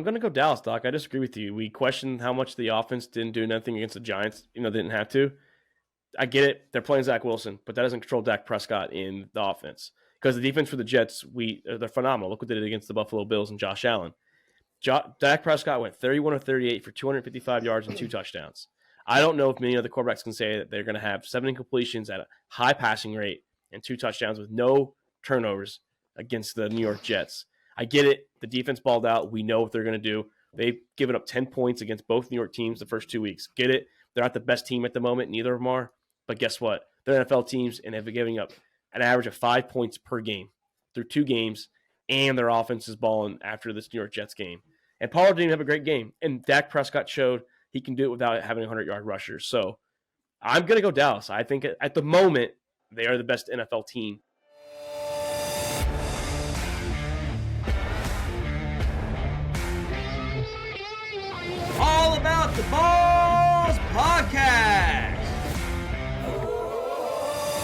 going to go Dallas, Doc. I disagree with you. We questioned how much the offense didn't do nothing against the Giants. Didn't have to. I get it. They're playing Zach Wilson, but that doesn't control Dak Prescott in the offense. Because the defense for the Jets, they're phenomenal. Look what they did against the Buffalo Bills and Josh Allen. Dak Prescott went 31 of 38 for 255 yards and 2 touchdowns. I don't know if many other quarterbacks can say that they're going to have 7 incompletions at a high passing rate and 2 touchdowns with no turnovers against the New York Jets. I get it. The defense balled out. We know what they're going to do. They've given up 10 points against both New York teams the first 2 weeks. Get it. They're not the best team at the moment. Neither of them are. But guess what? They're NFL teams, and they've been giving up an average of 5 points per game through 2 games, and their offense is balling after this New York Jets game. And Pollard didn't have a great game, and Dak Prescott showed he can do it without having 100-yard rushers. So I'm going to go Dallas. I think at the moment, they are the best NFL team. All About the Balls podcast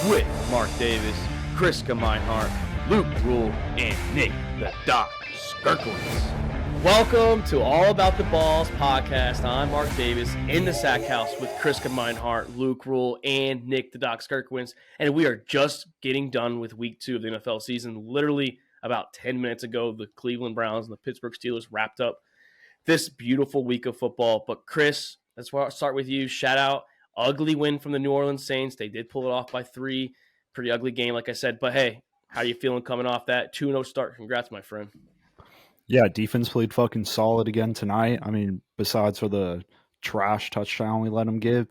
With Mark Davis, Chris Meinhardt, Luke Rule, and Nick the Doc Skirkowitz. Welcome to All About the Balls podcast. I'm Mark Davis in the Sack House with Chris Meinhardt, Luke Rule, and Nick the Doc Skirkowitz. And we are just getting done with week 2 of the NFL season. Literally about 10 minutes ago, the Cleveland Browns and the Pittsburgh Steelers wrapped up this beautiful week of football. But Chris, let's start with you. Shout out. Ugly win from the New Orleans Saints. They did pull it off by 3. Pretty ugly game, like I said. But hey, how you feeling coming off that 2-0 start? Congrats, my friend. Yeah, defense played fucking solid again tonight. I mean, besides for the trash touchdown we let them give,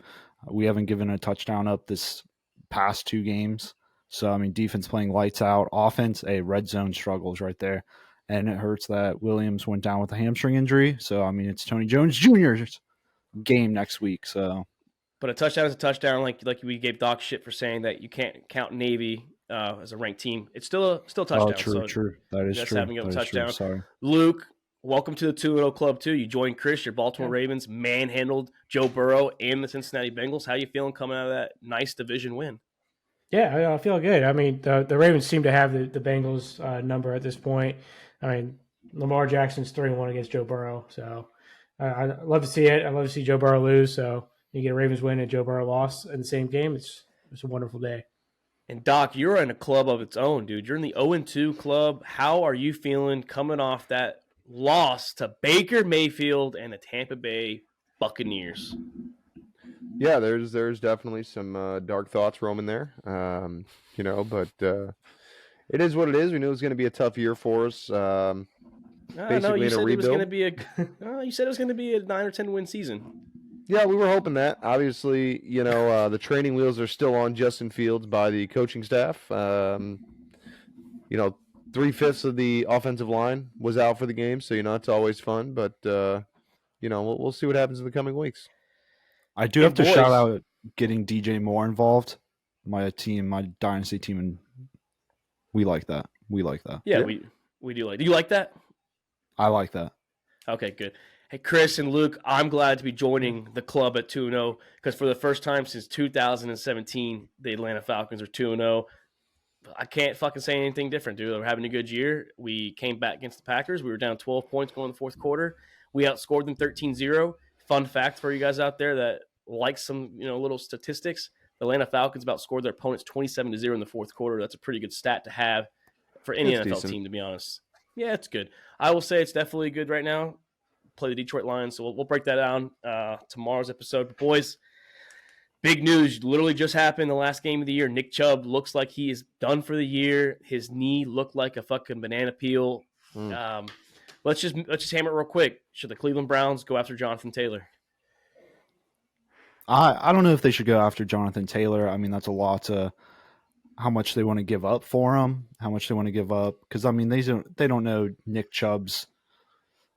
we haven't given a touchdown up this past 2 games. So, I mean, defense playing lights out. Offense, red zone struggles right there. And it hurts that Williams went down with a hamstring injury. So, I mean, it's Tony Jones Jr.'s game next week. So, but a touchdown is a touchdown. Like we gave Doc shit for saying that you can't count Navy as a ranked team. It's still a touchdown. Oh, true. That is true. Having a touchdown. True. Sorry, Luke. Welcome to the 2-0 club too. You joined Chris. Your Baltimore Ravens manhandled Joe Burrow and the Cincinnati Bengals. How you feeling coming out of that nice division win? Yeah, I feel good. I mean, the Ravens seem to have the Bengals number at this point. I mean, Lamar Jackson's 3-1 against Joe Burrow, so I love to see it. I love to see Joe Burrow lose. So you get a Ravens win and Joe Burrow loss in the same game. It's a wonderful day. And Doc, you're in a club of its own, dude. You're in the 0-2 club. How are you feeling coming off that loss to Baker Mayfield and the Tampa Bay Buccaneers? Yeah, there's definitely some dark thoughts roaming there, but it is what it is. We knew it was going to be a tough year for us. No, you said it was going to be you said it was going to be a 9 or 10 win season. Yeah, we were hoping that. Obviously, the training wheels are still on Justin Fields by the coaching staff. 3/5 of the offensive line was out for the game, so it's always fun. But we'll see what happens in the coming weeks. I do have to shout out getting DJ Moore involved. My dynasty team, and we like that. Yeah, we do like. Do you like that? I like that. Okay, good. Hey, Chris and Luke, I'm glad to be joining the club at 2-0 because for the first time since 2017, the Atlanta Falcons are 2-0. I can't fucking say anything different, dude. We're having a good year. We came back against the Packers. We were down 12 points going in the fourth quarter. We outscored them 13-0. Fun fact for you guys out there that like some little statistics, the Atlanta Falcons about scored their opponents 27-0 in the fourth quarter. That's a pretty good stat to have for any NFL team, to be honest. Yeah, it's good. I will say it's definitely good right now. Play the Detroit Lions, so we'll break that down tomorrow's episode. But boys, big news literally just happened the last game of the year. Nick Chubb looks like he is done for the year. His knee looked like a fucking banana peel. Let's just hammer it real quick. Should the Cleveland Browns go after Jonathan Taylor? I don't know if they should go after Jonathan Taylor. I mean, that's a lot to how much they want to give up for him, how much they want to give up. Because, I mean, they don't know Nick Chubb's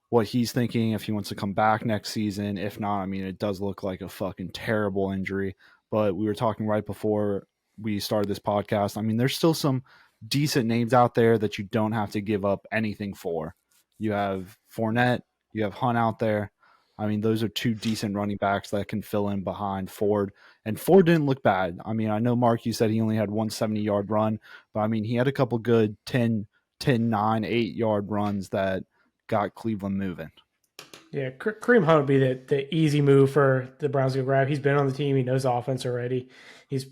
what he's thinking, if he wants to come back next season. If not, I mean, it does look like a fucking terrible injury. But we were talking right before we started this podcast. I mean, there's still some decent names out there that you don't have to give up anything for. You have Fournette, you have Hunt out there. I mean, those are 2 decent running backs that can fill in behind Ford. And Ford didn't look bad. I mean, I know, Mark, you said he only had one 70-yard run, but I mean, he had a couple good 10, 9, 8-yard runs that got Cleveland moving. Yeah, Kareem Hunt would be the easy move for the Browns to grab. He's been on the team. He knows the offense already. He's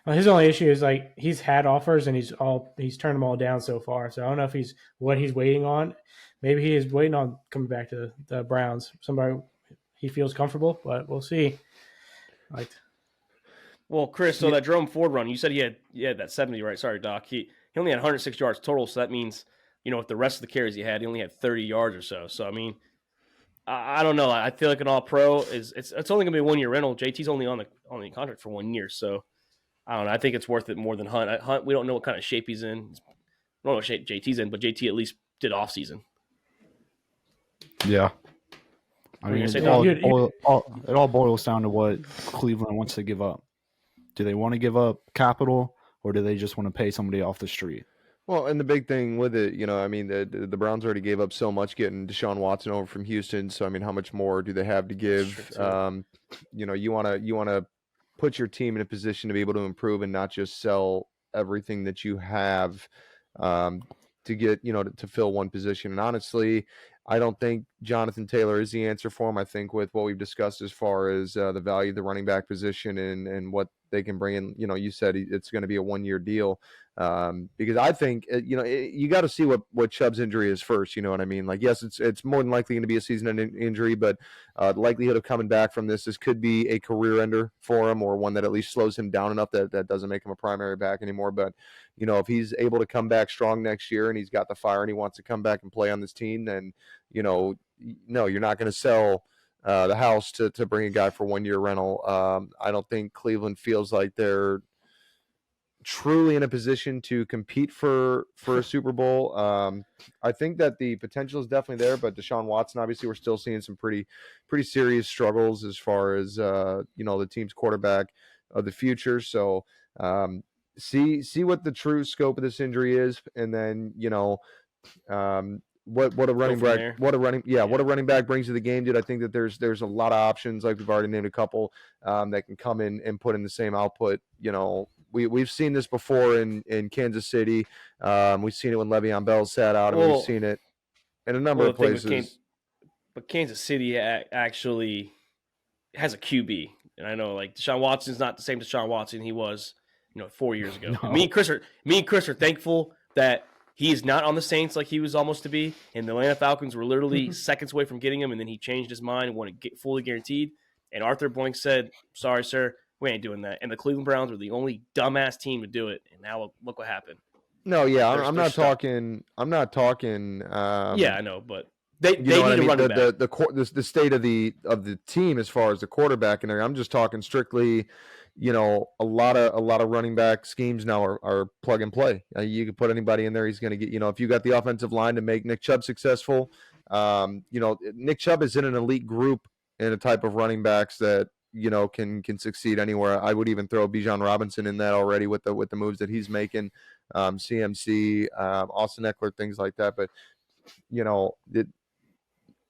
his only issue is like he's had offers and he's turned them all down so far. So I don't know if he's waiting on. Maybe he is waiting on coming back to the Browns. Somebody he feels comfortable, but we'll see. Like, well, Chris, so that Jerome Ford run, you said he had that 70, right? Sorry, Doc. He only had 106 yards total, so that means with the rest of the carries he only had 30 yards or so. So I mean, I don't know. I feel like an All-Pro it's only gonna be a 1-year rental. JT's only on the contract for 1 year, so I don't know. I think it's worth it more than Hunt. Hunt, we don't know what kind of shape he's in. We don't know what shape JT's in, but JT at least did off season. Yeah. I mean, it all boils down to what Cleveland wants to give up. Do they want to give up capital, or do they just want to pay somebody off the street? Well, and the big thing with it, I mean, the Browns already gave up so much getting Deshaun Watson over from Houston. So I mean, how much more do they have to give? You want to put your team in a position to be able to improve and not just sell everything that you have to get to fill one position. And honestly, I don't think Jonathan Taylor is the answer for him. I think with what we've discussed as far as the value of the running back position and what they can bring in, you said it's going to be a 1-year deal. Because I think you got to see what Chubb's injury is first. You know what I mean? Like, yes, it's more than likely going to be a season-ending injury, but the likelihood of coming back from this could be a career ender for him, or one that at least slows him down enough that doesn't make him a primary back anymore. But if he's able to come back strong next year and he's got the fire and he wants to come back and play on this team, then no, you're not going to sell the house to bring a guy for 1-year rental. I don't think Cleveland feels like they're truly in a position to compete for a Super Bowl. I think that the potential is definitely there, but Deshaun Watson, obviously, we're still seeing some pretty serious struggles as far as the team's quarterback of the future. So see what the true scope of this injury is, and then what a running back brings to the game, dude. I think that there's a lot of options, like we've already named a couple that can come in and put in the same output. We've seen this before in Kansas City. We've seen it when Le'Veon Bell sat out, and we've seen it in a number of places. But Kansas City actually has a QB, and I know like Deshaun Watson's not the same Deshaun Watson he was 4 years ago. No. Me and Chris are thankful that he is not on the Saints like he was almost to be, and the Atlanta Falcons were literally seconds away from getting him, and then he changed his mind and wanted to get fully guaranteed. And Arthur Blank said, "Sorry, sir, we ain't doing that." And the Cleveland Browns were the only dumbass team to do it, and now look what happened. No, yeah, I'm not talking. Yeah, I know, but they need a running back. The state of the team as far as the quarterback and I'm just talking strictly. A lot of running back schemes now are plug and play. You can put anybody in there. He's going to get, if you got the offensive line to make Nick Chubb successful, Nick Chubb is in an elite group in a type of running backs that, can succeed anywhere. I would even throw Bijan Robinson in that already with the moves that he's making, CMC, Austin Eckler, things like that. But,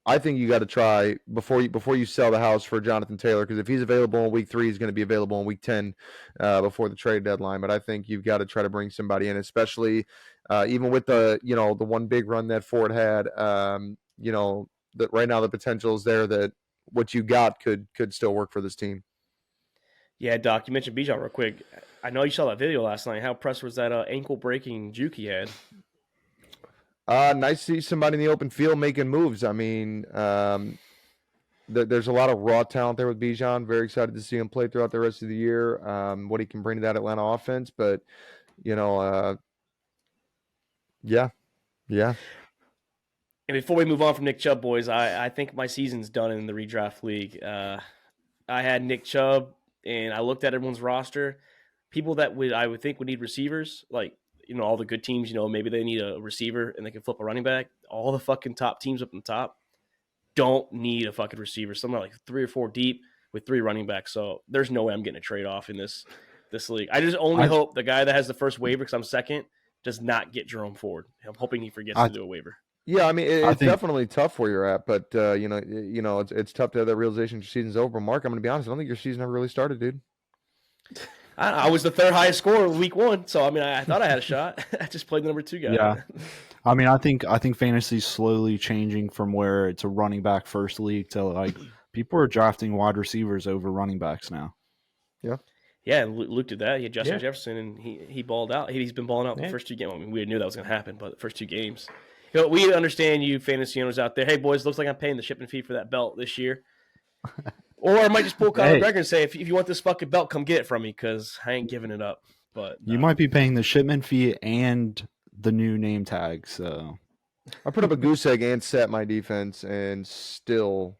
I think you got to try before you sell the house for Jonathan Taylor, because if he's available in week 3, he's going to be available in week 10 before the trade deadline. But I think you've got to try to bring somebody in, especially even with the one big run that Ford had. That right now the potential is there that what you got could still work for this team. Yeah, Doc, you mentioned Bijan real quick. I know you saw that video last night. How impressed was that ankle breaking juke he had? Nice to see somebody in the open field making moves. I mean, there's a lot of raw talent there with Bijan. Very excited to see him play throughout the rest of the year. What he can bring to that Atlanta offense, but yeah. And before we move on from Nick Chubb, boys, I think my season's done in the redraft league. I had Nick Chubb, and I looked at everyone's roster. People that I would think would need receivers, like all the good teams, maybe they need a receiver and they can flip a running back. All the fucking top teams up on top don't need a fucking receiver. Some are like 3 or 4 deep with 3 running backs. So there's no way I'm getting a trade off in this league. I just only hope the guy that has the first waiver, because I'm second, does not get Jerome Ford. I'm hoping he forgets to do a waiver. Yeah, I mean, it's definitely tough where you're at, but it's tough to have that realization your season's over. Mark, I'm going to be honest, I don't think your season ever really started, dude. I was the third highest scorer week 1, so I mean, I thought I had a shot. I just played the number 2 guy. Yeah. I mean, I think fantasy's slowly changing from where it's a running back first league to like people are drafting wide receivers over running backs now. Yeah, Luke did that. He had Justin Yeah. Jefferson, and he balled out. He's been balling out the Yeah. first 2 games. I mean, we knew that was going to happen, but the first 2 games. We understand you fantasy owners out there. Hey, boys, looks like I'm paying the shipping fee for that belt this year. Or I might just pull Conor McGregor and say, if you want this fucking belt, come get it from me, because I ain't giving it up. But You might be paying the shipment fee and the new name tag. So I put up a goose egg and set my defense and still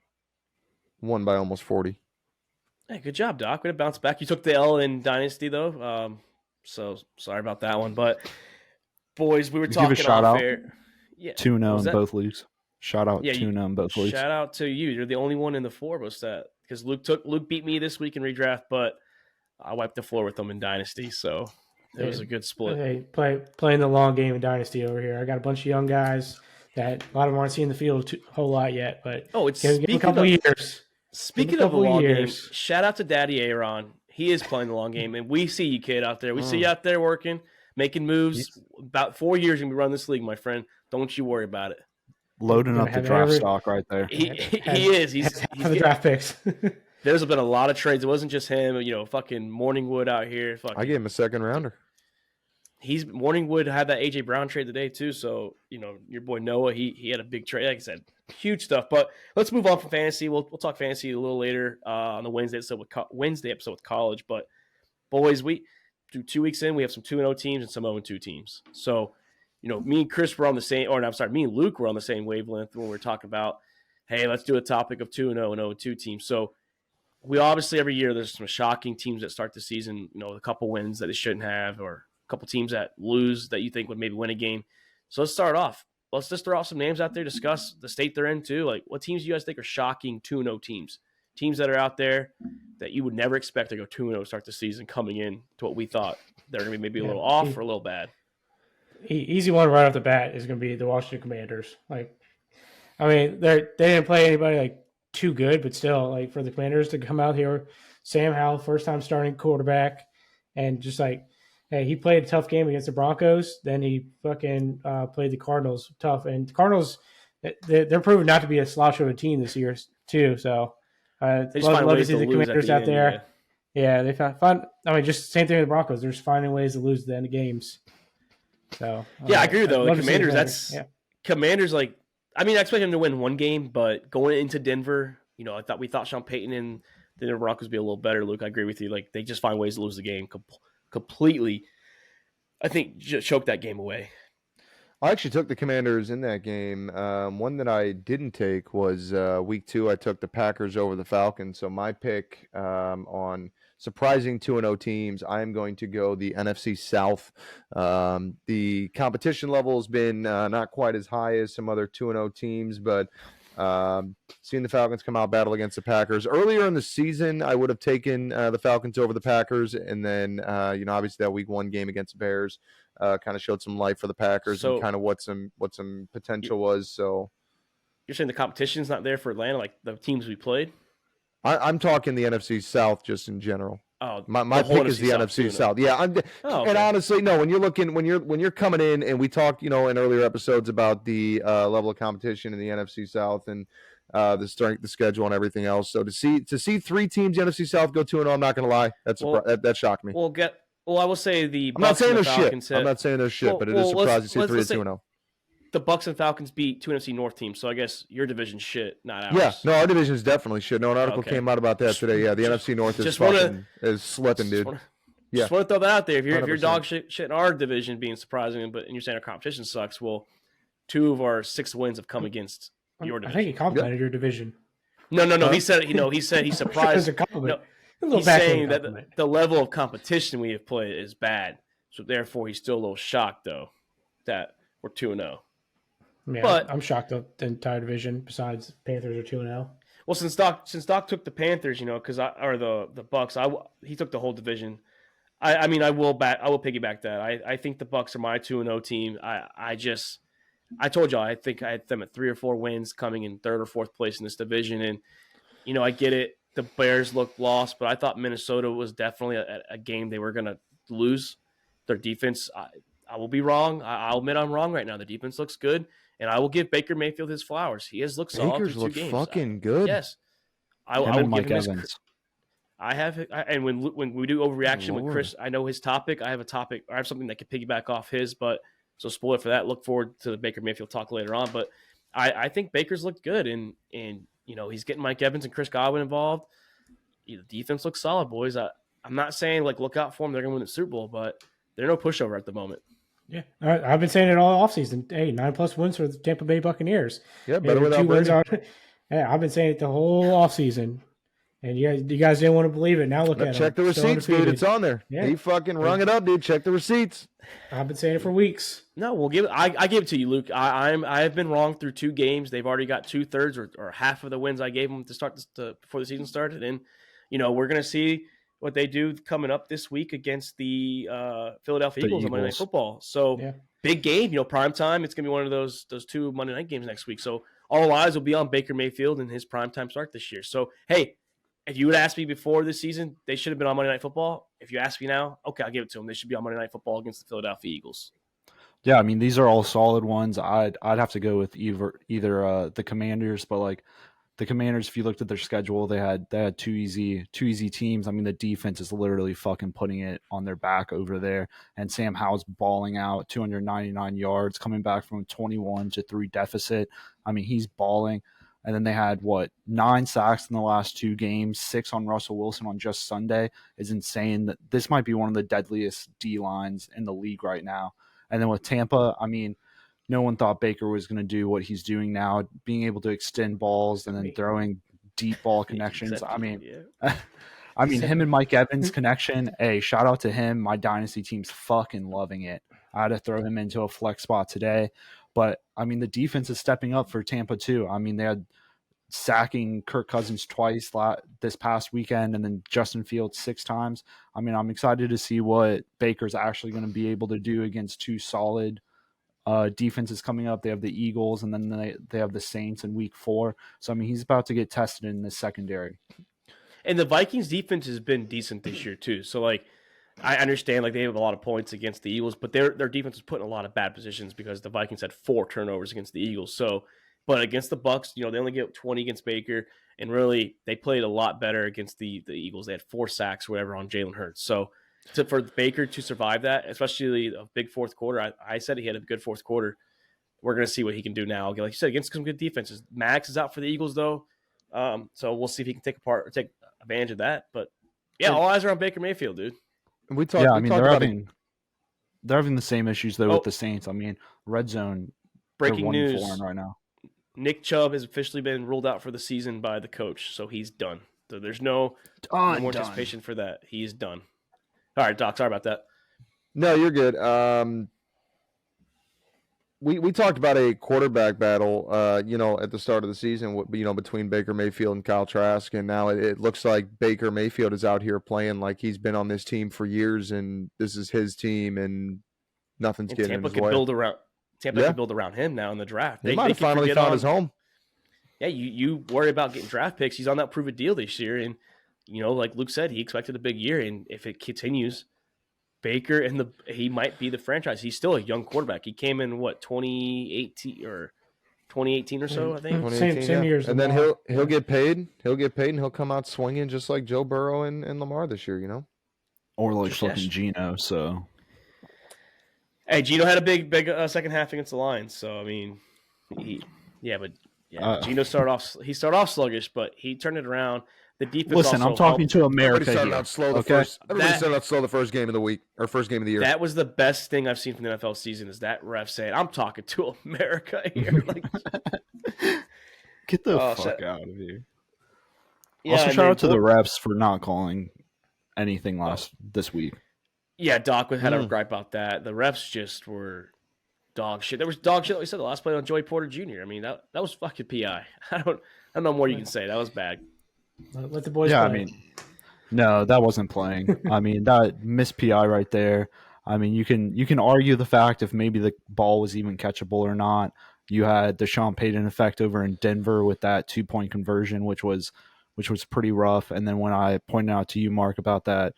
won by almost 40. Hey, good job, Doc. Way to bounce back. You took the L in Dynasty, though. So sorry about that one. But, boys, we were talking give a shout out. Fair. Yeah. 2-0 in that? both leagues. Shout out 2-0 in both leagues. Shout out to you. You're the only one in the 4 of us that – because Luke beat me this week in redraft, but I wiped the floor with him in Dynasty, so it was a good split. Hey, playing the long game in Dynasty over here. I got a bunch of young guys that a lot of them aren't seeing the field a whole lot yet, but it's give them a couple of years. Speaking of the long game, shout out to Daddy Aaron. He is playing the long game, and we see you, kid, out there. We see you out there working, making moves. About 4 years, you're going to be running this league, my friend. Don't you worry about it. Loading up the draft stock right there. He is. He's the draft picks. There's been a lot of trades. It wasn't just him. Fucking Morningwood out here. I gave him a second rounder. Morningwood had that AJ Brown trade today too. So your boy Noah, he had a big trade. Like I said, huge stuff. But let's move on from fantasy. We'll talk fantasy a little later on the Wednesday episode with college. But boys, we do 2 weeks in. We have some 2-0 teams and some 0-2 teams. So me and Chris were on the same. Or I'm sorry, me and Luke were on the same wavelength when we were talking about, hey, let's do a topic of 2-0 and 0-2 teams. So we obviously every year there's some shocking teams that start the season, a couple wins that they shouldn't have, or a couple teams that lose that you think would maybe win a game. So let's start off. Let's just throw out some names out there, discuss the state they're in too. Like, what teams do you guys think are shocking 2-0 teams? Teams that are out there that you would never expect to go 2-0 to start the season, coming in to what we thought they're going to be maybe a little off or a little bad. Easy one right off the bat is going to be the Washington Commanders. Like, I mean, they didn't play anybody like too good, but still, like, for the Commanders to come out here, Sam Howell, first time starting quarterback, and just like, hey, he played a tough game against the Broncos. Then he fucking played the Cardinals tough, and the Cardinals, they're proven not to be a slouch of a team this year too. So they just find ways to the lose Commanders at the out there. end, Yeah, they found. I mean, just same thing with the Broncos. They're just finding ways to lose at the end of games. So I agree though. The Commanders, Commanders, like, I mean, I expect them to win one game, but going into Denver, we thought Sean Payton and the Denver Broncos would be a little better. Luke, I agree with you. Like, they just find ways to lose the game completely. I think just choke that game away. I actually took the Commanders in that game. One that I didn't take was week 2. I took the Packers over the Falcons. So my pick on surprising 2-0 teams, I am going to go the NFC South. The competition level has been not quite as high as some other 2-0 teams, but seeing the Falcons come out battle against the Packers earlier in the season, I would have taken the Falcons over the Packers, and then obviously that week 1 game against the Bears kind of showed some life for the Packers and kind of what some potential was. So you're saying the competition's not there for Atlanta, like the teams we played? I'm talking the NFC South just in general. Oh, my pick is the NFC South. Yeah, okay. And honestly, no. When you're coming in, and we talked, in earlier episodes about the level of competition in the NFC South and the strength, the schedule, and everything else. So to see 3 teams in the NFC South go 2-0, I'm not going to lie, that shocked me. I will say the I'm not Bucs saying and the they're Falcons shit. I'm not saying they're shit, but it is surprising to see 3 at 2-0. The Bucs and Falcons beat 2 NFC North teams, so I guess your division's shit, not ours. Yeah, no, our division is definitely shit. No, an article came out about that today. Yeah, the NFC North is slipping, dude. Just want to throw that out there. If you're dog shit in our division being surprising, and you're saying our competition sucks, well, 2 of our 6 wins have come against your division. I think he complimented your division. No. He said he's surprised. He's saying that the level of competition we have played is bad, so therefore he's still a little shocked though that we're 2-0. Yeah, but I'm shocked at the entire division. Besides, Panthers are 2-0. Well, since Doc took the Panthers, or the Bucs, he took the whole division. I will piggyback that. I think the Bucs are my 2-0 team. I told y'all I think I had them at 3 or 4 wins, coming in 3rd or 4th place in this division, and I get it. the Bears looked lost, but I thought Minnesota was definitely a game they were going to lose. Their defense, I will be wrong. I'll admit I'm wrong right now. The defense looks good, and I will give Baker Mayfield his flowers. He has looked solid Baker's through look 2 games. fucking good. Yes. I Him will and give Mike him his Evans. and when we do overreaction with Lord. Chris, I know his topic. I have a topic. I have something that could piggyback off his, but so spoiler for that. Look forward to the Baker Mayfield talk later on. But I think Baker's looked good, and he's getting Mike Evans and Chris Godwin involved. The defense looks solid, boys. I'm not saying like look out for them. They're going to win the Super Bowl, but they're no pushover at the moment. Yeah, I've been saying it all offseason. Hey, 9+ wins for the Tampa Bay Buccaneers. Yeah, better without 2 wins Brady. Yeah, I've been saying it the whole offseason. And you guys didn't want to believe it. Now look at Check the them. Still receipts, dude. undefeated. It's on there. Yeah. He fucking rung it up, dude. Check the receipts. I've been saying it for weeks. No, we'll give it. I give it to you, Luke. I have been wrong through 2 games. They've already got 2/3 or half of the wins I gave them to start before the season started. And we're gonna see what they do coming up this week against the Philadelphia Eagles on Monday Night Football. So big game, prime time. It's gonna be one of those 2 Monday night games next week. So all eyes will be on Baker Mayfield and his prime time start this year. So hey, if you would ask me before this season, they should have been on Monday Night Football. If you ask me now, okay, I'll give it to them. They should be on Monday Night Football against the Philadelphia Eagles. Yeah, I mean these are all solid ones. I'd have to go with either the Commanders, but like the Commanders, if you looked at their schedule, they had 2 easy teams. I mean the defense is literally fucking putting it on their back over there, and Sam Howell's balling out 299 yards, coming back from a 21-3 deficit. I mean he's balling. And then they had 9 sacks in the last 2 games, 6 on Russell Wilson on just Sunday. Is insane. That this might be one of the deadliest D lines in the league right now. And then with Tampa, I mean, no one thought Baker was going to do what he's doing now, being able to extend balls and then throwing deep ball connections. I mean, him and Mike Evans connection. Hey, shout out to him. My dynasty team's fucking loving it. I had to throw him into a flex spot today. But, I mean, the defense is stepping up for Tampa, too. I mean, they had sacking Kirk Cousins twice this past weekend and then Justin Fields 6 times. I mean, I'm excited to see what Baker's actually going to be able to do against 2 solid defenses coming up. They have the Eagles, and then they have the Saints in week 4. So, I mean, he's about to get tested in the secondary. And the Vikings defense has been decent this year, too. So, like, I understand they have a lot of points against the Eagles, but their defense was put in a lot of bad positions because the Vikings had 4 turnovers against the Eagles. So, but against the Bucks, they only get 20 against Baker, and really they played a lot better against the Eagles. They had 4 sacks or whatever on Jalen Hurts. So, for Baker to survive that, especially a big fourth quarter, I said he had a good fourth quarter. We're going to see what he can do now. Like you said, against some good defenses. Max is out for the Eagles though, so we'll see if he can take advantage of that. But yeah, all eyes are on Baker Mayfield, dude. We talked. Yeah, I mean they're having the same issues though with the Saints. I mean, red zone. Breaking news right now. Nick Chubb has officially been ruled out for the season by the coach, so he's done. So there's no more anticipation for that. He's done. All right, Doc. Sorry about that. No, you're good. We talked about a quarterback battle, at the start of the season, between Baker Mayfield and Kyle Trask, and now it looks like Baker Mayfield is out here playing like he's been on this team for years, and this is his team, and nothing's getting in his way. Tampa can build around him now in the draft. They might have finally found his home. Yeah, you worry about getting draft picks. He's on that prove-it deal this year, and like Luke said, he expected a big year, and if it continues, Baker he might be the franchise. He's still a young quarterback. He came in 2018 or so, I think. Same years. And then he'll get paid. He'll get paid, and he'll come out swinging just like Joe Burrow and Lamar this year. Or like fucking Geno. So, hey, Geno had a big second half against the Lions. So I mean, Geno started off sluggish, but he turned it around. The defense. Listen, I'm talking to America. Everybody started out slow the first game of the week or first game of the year. That was the best thing I've seen from the NFL season. Is that ref saying, "I'm talking to America here." Get the fuck out of here. Yeah, also, shout out to the refs for not calling anything this week. Yeah, Doc had a gripe about that. The refs just were dog shit. There was dog shit. Like we said, the last play on Joey Porter Jr. I mean, that was fucking PI. I don't know more you can say. That was bad. Let the boys play. I mean, no, that wasn't playing. I mean, that missed PI right there. I mean, you can argue the fact if maybe the ball was even catchable or not. You had the Sean Payton effect over in Denver with that 2-point conversion, which was which was pretty rough. And then when I pointed out to you, Mark, about that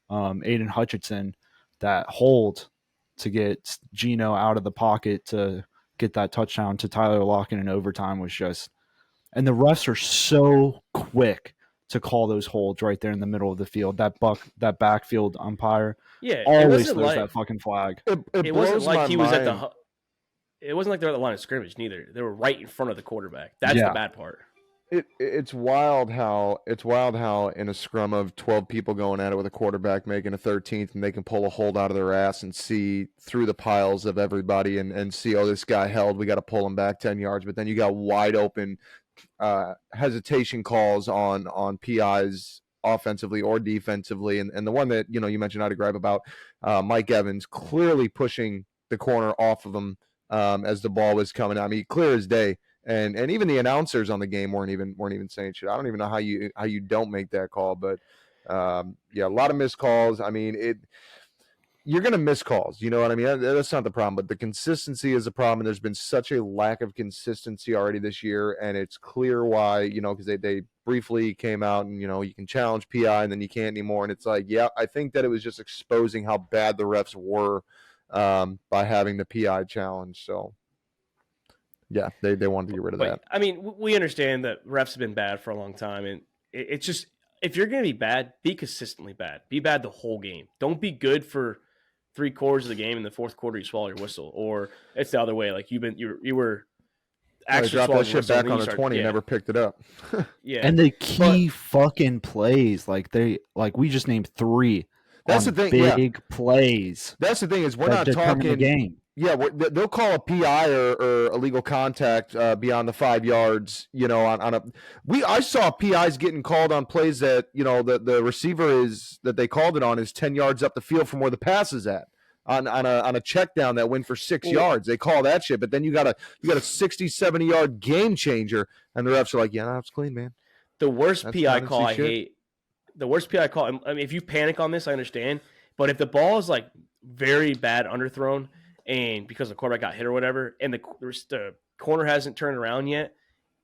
Aiden Hutchinson, that hold to get Geno out of the pocket to get that touchdown to Tyler Lockett in overtime was just – and the refs are so quick to call those holds right there in the middle of the field. That backfield umpire Yeah, always throws that fucking flag. It wasn't like he was at the – it wasn't like they're at the line of scrimmage neither. They were right in front of the quarterback. That's the bad part. It's wild how in a scrum of 12 people going at it with a quarterback making a 13th, and they can pull a hold out of their ass and see through the piles of everybody and see, oh, this guy held, we got to pull him back 10 yards. But then you got wide open hesitation calls on PIs offensively or defensively, and the one that you mentioned I had to gripe about, Mike Evans clearly pushing the corner off of him as the ball was coming. I mean, clear as day. And even the announcers on the game weren't even saying shit. I don't even know how you don't make that call, but a lot of missed calls. I mean, you're gonna miss calls. You know what I mean? That's not the problem, but the consistency is a problem. And there's been such a lack of consistency already this year, and it's clear why. Because they briefly came out and you can challenge PI and then you can't anymore. And it's like, I think that it was just exposing how bad the refs were by having the PI challenge. So. Yeah, they wanted to get rid of that. I mean, we understand that refs have been bad for a long time, and it's just, if you're going to be bad, be consistently bad. Be bad the whole game. Don't be good for 3 quarters of the game. In the fourth quarter, you swallow your whistle, or it's the other way. Like you were actually dropped that shit back on the 20, and never picked it up. Yeah, and the key fucking plays, we just named 3. That's the thing. Big plays. That's the thing is we're not talking the game. Yeah, they'll call a PI or illegal contact beyond the 5 yards. I saw PIs getting called on plays that the receiver that they called it on is 10 yards up the field from where the pass is at on a check down that went for 6 yards. They call that shit, but then you got a 60-70 yard game changer, and the refs are like, that's clean, man. The worst PI call I hate. The worst PI call. I mean, if you panic on this, I understand, but if the ball is like very bad underthrown, and because the quarterback got hit or whatever, and the corner hasn't turned around yet,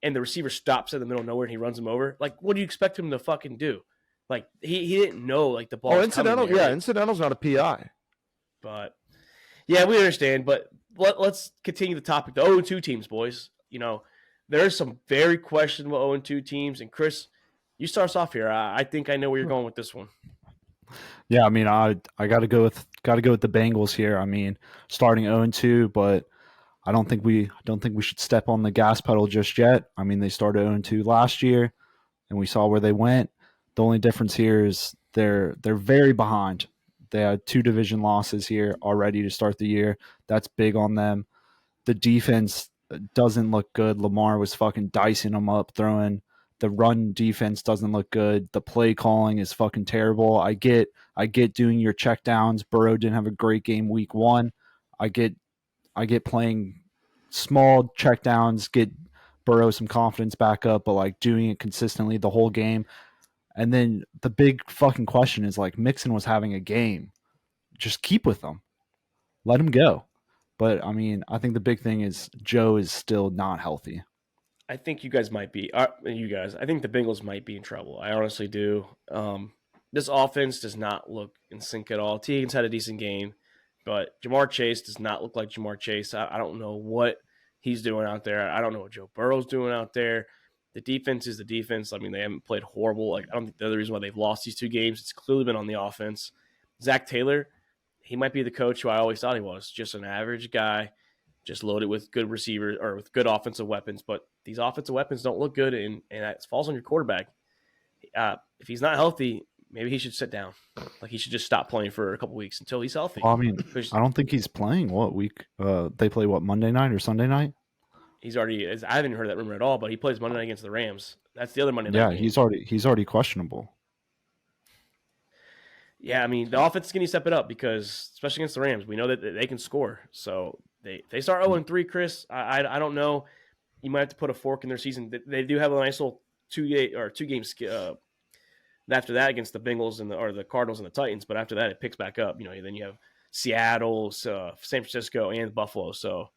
and the receiver stops in the middle of nowhere and he runs him over, like, what do you expect him to fucking do? Like, he didn't know, like, the ball was incidental, coming there. Incidental's not a PI. But, yeah, we understand, but let's continue the topic. The 0-2 teams, boys. There's some very questionable 0-2 teams, and Chris, you start us off here. I think I know where you're going with this one. Yeah, I mean, I got to go with the Bengals here. I mean, starting 0-2, but I don't think we should step on the gas pedal just yet. I mean, they started 0-2 last year, and we saw where they went. The only difference here is they're very behind. They had 2 division losses here already to start the year. That's big on them. The defense doesn't look good. Lamar was fucking dicing them up, throwing. The run defense doesn't look good. The play calling is fucking terrible. I get doing your check downs. Burrow didn't have a great game week 1. I get playing small check downs, get Burrow some confidence back up, but like doing it consistently the whole game. And then the big fucking question is, like, Mixon was having a game. Just keep with him. Let him go. But I mean, I think the big thing is Joe is still not healthy. I think you guys might be. I think the Bengals might be in trouble. I honestly do. This offense does not look in sync at all. T. Higgins had a decent game, but Jamar Chase does not look like Jamar Chase. I don't know what he's doing out there. I don't know what Joe Burrow's doing out there. The defense is the defense. I mean, they haven't played horrible. Like, I don't think the other reason why they've lost these 2 games, it's clearly been on the offense. Zach Taylor, he might be the coach who I always thought he was. Just an average guy, just loaded with good receivers or with good offensive weapons. But these offensive weapons don't look good, and it falls on your quarterback. If he's not healthy, maybe he should sit down. Like, he should just stop playing for a couple weeks until he's healthy. Well, I mean, I don't think he's playing. What week? They play Monday night or Sunday night? He's already. I haven't heard that rumor at all. But he plays Monday night against the Rams. That's the other Monday night. Yeah, game. He's already questionable. Yeah, I mean, the offense is going to step it up because, especially against the Rams, we know that they can score. So they start 0-3, Chris. I don't know. You might have to put a fork in their season. They do have a nice little 2 games after that against the Bengals or the Cardinals and the Titans. But after that, it picks back up. Then you have Seattle, San Francisco, and Buffalo. So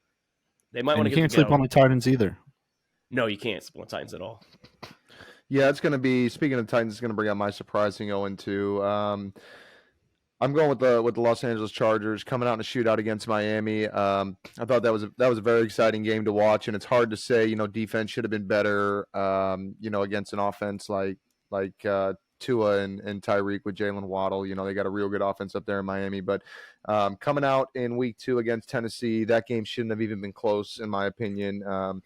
they might want to. You can't sleep on the Titans either. No, you can't sleep on the Titans at all. Yeah, it's going to be, speaking of Titans, it's going to bring out my surprising 0-2. I'm going with the Los Angeles Chargers coming out in a shootout against Miami. I thought that was a very exciting game to watch, and it's hard to say, defense should have been better, against an offense like Tua and Tyreek with Jalen Waddle. They got a real good offense up there in Miami. But coming out in week 2 against Tennessee, that game shouldn't have even been close, in my opinion.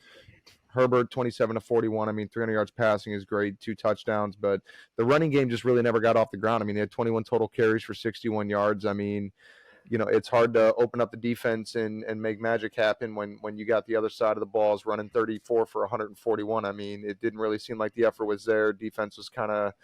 Herbert, 27-41. I mean, 300 yards passing is great, 2 touchdowns, but the running game just really never got off the ground. I mean, they had 21 total carries for 61 yards. I mean, it's hard to open up the defense and make magic happen when you got the other side of the balls running 34 for 141. I mean, it didn't really seem like the effort was there. Defense was kind of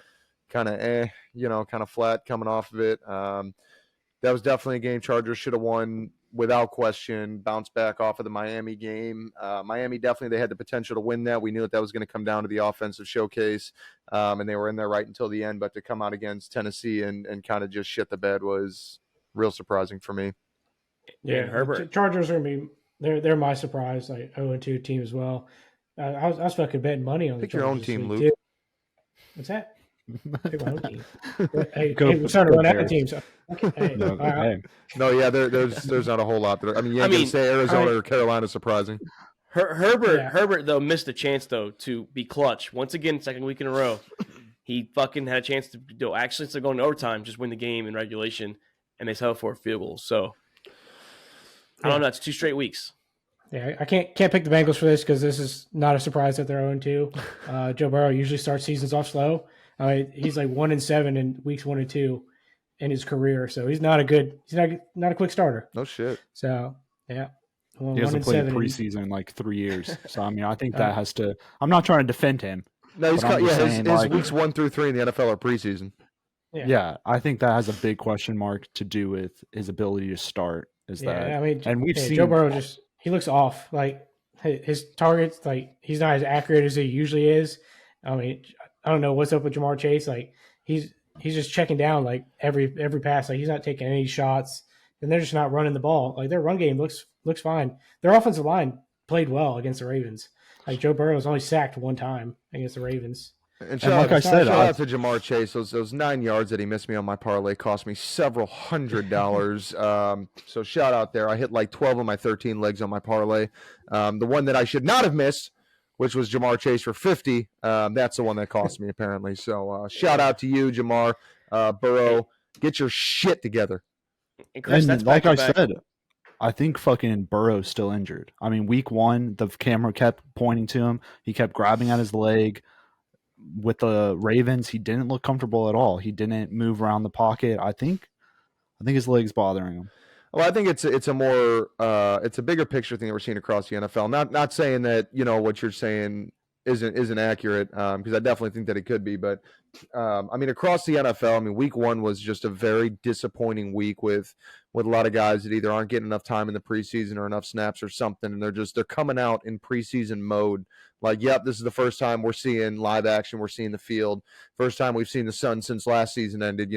flat coming off of it. That was definitely a game Chargers should have won without question. Bounce back off of the Miami game. Miami definitely, they had the potential to win that. We knew that was going to come down to the offensive showcase, and they were in there right until the end. But to come out against Tennessee and kind of just shit the bed was real surprising for me. Yeah, Herbert. Chargers are going to be they're my surprise, like 0-2 team as well. I was fucking betting money on the Pick your own Chargers team, this Luke. week, too. What's that? Pick my own team. Hey, Go we're starting to run out of Bears. teams. Hey, No, all right. hey, No, yeah, there's not a whole lot there. I mean, you ain't going to say Arizona or Carolina is surprising. Herbert though missed a chance though to be clutch once again, second week in a row. He fucking had a chance to do actually instead of going to overtime, just win the game in regulation, and they settled for a field goal. So I don't know. It's 2 straight weeks. Yeah, I can't pick the Bengals for this because this is not a surprise that they're 0-2. Joe Burrow usually starts seasons off slow. He's like 1-7 in weeks 1 and 2 in his career, so he's not a quick starter. No shit. So yeah, he hasn't played preseason in like 3 years. So I mean, I think that has to. I'm not trying to defend him. No, he's but I'm just saying, his weeks 1 through 3 in the NFL are preseason. Yeah, I think that has a big question mark to do with his ability to start. I mean, and we've seen Joe Burrow he looks off. Like his targets, like he's not as accurate as he usually is. I mean, I don't know what's up with Jamar Chase. Like he's just checking down like every pass. Like he's not taking any shots, and they're just not running the ball. Like their run game looks fine. Their offensive line played well against the Ravens. Like Joe Burrow was only sacked 1 time against the Ravens. And shout out to Jamar Chase. Those 9 yards that he missed me on my parlay cost me several $100s. So shout out there. I hit like 12 of my 13 legs on my parlay. The one that I should not have missed, which was Jamar Chase for 50. That's the one that cost me apparently. So shout out to you, Jamar. Burrow, get your shit together. And Chris, and like I said, I think fucking Burrow's still injured. I mean, week 1, the camera kept pointing to him. He kept grabbing at his leg. With the Ravens, he didn't look comfortable at all. He didn't move around the pocket. I think his leg's bothering him. Well, I think it's a bigger picture thing that we're seeing across the NFL. Not saying that what you're saying isn't accurate, because I definitely think that it could be. But I mean, across the NFL, I mean, week 1 was just a very disappointing week with a lot of guys that either aren't getting enough time in the preseason or enough snaps or something, and they're coming out in preseason mode. Like, yep, this is the first time we're seeing live action. We're seeing the field. First time we've seen the sun since last season ended,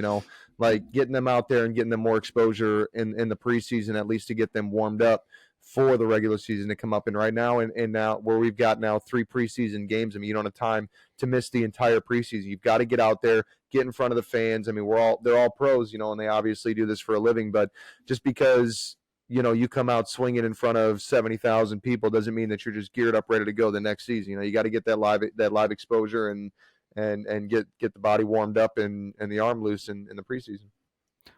like getting them out there and getting them more exposure in the preseason, at least to get them warmed up for the regular season to come up in right now. And now where we've got now 3 preseason games, I mean, you don't have time to miss the entire preseason. You've got to get out there, get in front of the fans. I mean, they're all pros, and they obviously do this for a living, but just because you come out swinging in front of 70,000 people doesn't mean that you're just geared up, ready to go the next season. You got to get that live exposure and get the body warmed up and the arm loose in the preseason.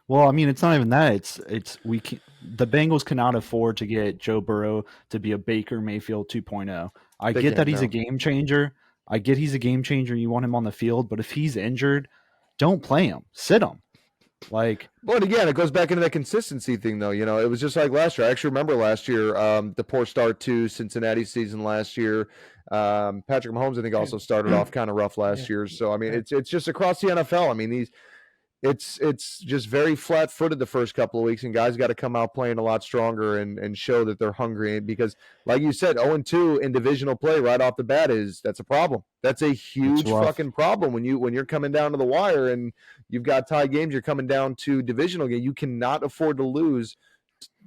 Well, I mean, it's not even that. The Bengals cannot afford to get Joe Burrow to be a Baker Mayfield 2.0. I get that he's a game changer. I get he's a game changer. You want him on the field, but if he's injured, don't play him. Sit him. But again, it goes back into that consistency thing, though. It was just like last year. I actually remember last year, the poor start to Cincinnati's season last year. Patrick Mahomes, I think, also started off kind of rough last year. So I mean, it's just across the NFL. I mean, it's just very flat-footed the first couple of weeks, and guys got to come out playing a lot stronger and show that they're hungry. Because, like you said, 0-2 in divisional play right off the bat that's a problem. That's a huge fucking problem when you're coming down to the wire and you've got tie games. You're coming down to divisional game. You cannot afford to lose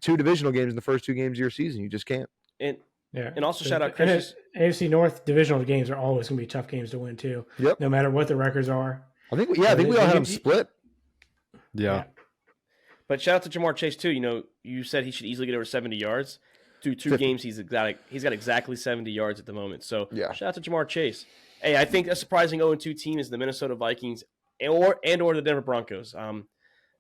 2 divisional games in the first 2 games of your season. You just can't. And Yeah, And also shout out Chris. AFC North divisional games are always going to be tough games to win too. Yep. No matter what the records are. I think we all had them split. Yeah. But shout out to Jamar Chase too. You said he should easily get over 70 yards. Through 2 games, he's got exactly 70 yards at the moment. So shout out to Jamar Chase. Hey, I think a surprising 0-2 team is the Minnesota Vikings or the Denver Broncos.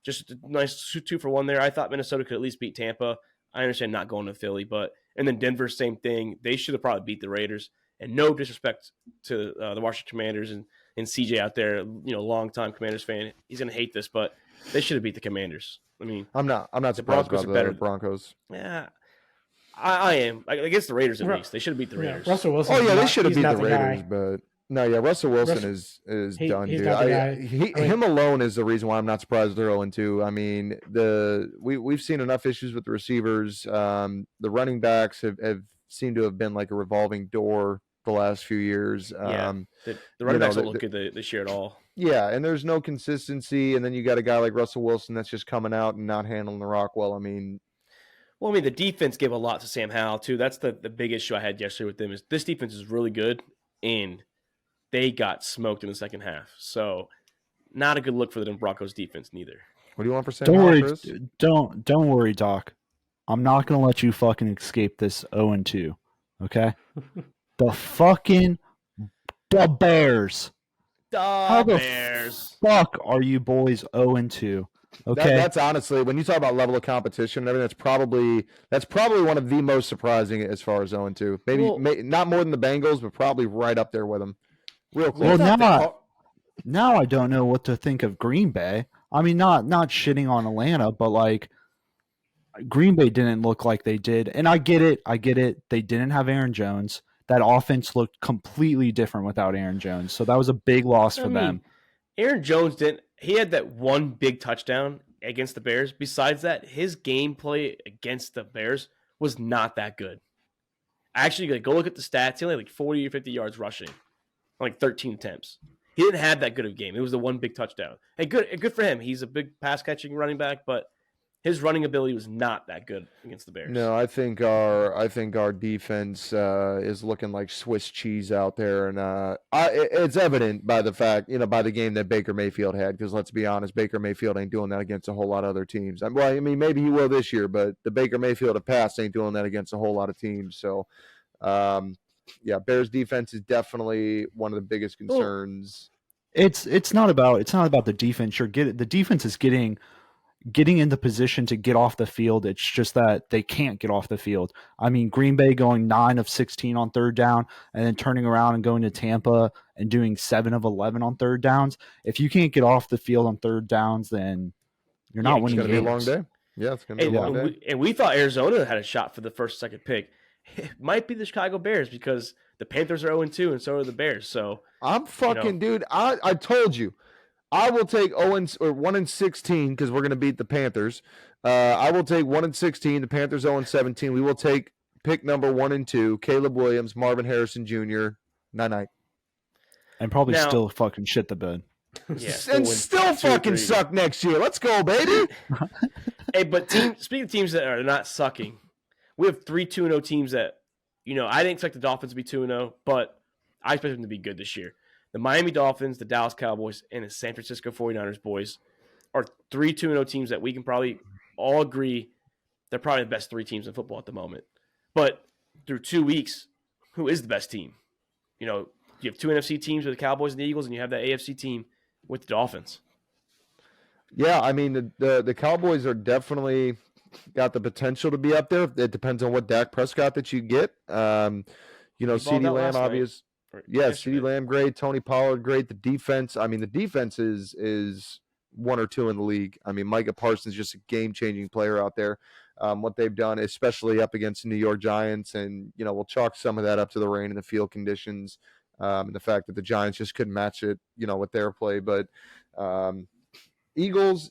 Just a nice 2-for-1 there. I thought Minnesota could at least beat Tampa. I understand not going to Philly, and then Denver, same thing. They should have probably beat the Raiders. And no disrespect to the Washington Commanders and CJ out there, longtime Commanders fan. He's going to hate this, but they should have beat the Commanders. I mean, I'm not surprised about the Broncos. Yeah, I am. Against the Raiders, at least. They should have beat the Raiders. Russell Wilson. Oh, yeah, they should have beat the Raiders, but no, yeah, Russell Wilson is done, dude. Him alone is the reason why I'm not surprised they're 0-2. I mean, we've seen enough issues with the receivers. The running backs have seemed to have been like a revolving door the last few years. The running backs don't look good this year at all. Yeah, and there's no consistency, and then you got a guy like Russell Wilson that's just coming out and not handling the rock well. I mean, the defense gave a lot to Sam Howell, too. That's the big issue I had yesterday with them is this defense is really good, and they got smoked in the second half. So not a good look for the Denver Broncos defense neither. What do you want for Sam Don't Howell, worry, Chris? don't worry, Doc. I'm not going to let you fucking escape this 0-2, okay? The Bears. How the fuck are you boys 0-2? Okay, that's honestly, when you talk about level of competition and everything, that's probably one of the most surprising as far as 0-2. Maybe not more than the Bengals, but probably right up there with them. Real close. Well, now I don't know what to think of Green Bay. I mean, not shitting on Atlanta, but like Green Bay didn't look like they did, and I get it. They didn't have Aaron Jones. That offense looked completely different without Aaron Jones, so that was a big loss for them. Aaron Jones didn't. He had that one big touchdown against the Bears. Besides that, his gameplay against the Bears was not that good. Actually, go look at the stats. He only had like 40 or 50 yards rushing, like 13 attempts. He didn't have that good of a game. It was the one big touchdown. Hey, good for him. He's a big pass catching running back, but his running ability was not that good against the Bears. No, I think our defense is looking like Swiss cheese out there, and it's evident by the fact, by the game that Baker Mayfield had. Because let's be honest, Baker Mayfield ain't doing that against a whole lot of other teams. Well, I mean, maybe he will this year, but the Baker Mayfield of past ain't doing that against a whole lot of teams. So, yeah, Bears defense is definitely one of the biggest concerns. It's not about the defense. The defense is getting in the position to get off the field. It's just that they can't get off the field. I mean, Green Bay going 9 of 16 on third down and then turning around and going to Tampa and doing 7 of 11 on third downs. If you can't get off the field on third downs, then you're not winning games. It's going to be a long day. Yeah, it's going to be a long day. And we thought Arizona had a shot for the first, second pick. It might be the Chicago Bears because the Panthers are 0-2 and so are the Bears. So I'm fucking dude. I told you. I will take 1-16 because we're going to beat the Panthers. I will take 1-16. The Panthers 0-17. We will take pick number 1 and 2. Caleb Williams, Marvin Harrison Jr. Night. And probably still fucking shit the bed. Yeah, still fucking suck next year. Let's go, baby. Hey, but speaking of teams that are not sucking, we have 3 2-0 teams that, I didn't expect the Dolphins to be 2-0, but I expect them to be good this year. The Miami Dolphins, the Dallas Cowboys, and the San Francisco 49ers boys are 3 2-0 teams that we can probably all agree they're probably the best 3 teams in football at the moment. But through 2 weeks, who is the best team? You have 2 NFC teams with the Cowboys and the Eagles, and you have that AFC team with the Dolphins. Yeah, I mean, the Cowboys are definitely got the potential to be up there. It depends on what Dak Prescott that you get. CeeDee Lamb, obvious. Yeah, CeeDee Lamb, great. Tony Pollard, great. The defense, the defense is 1 or 2 in the league. I mean, Micah Parsons just a game-changing player out there. What they've done, especially up against the New York Giants, and, we'll chalk some of that up to the rain and the field conditions, and the fact that the Giants just couldn't match it, with their play. But Eagles,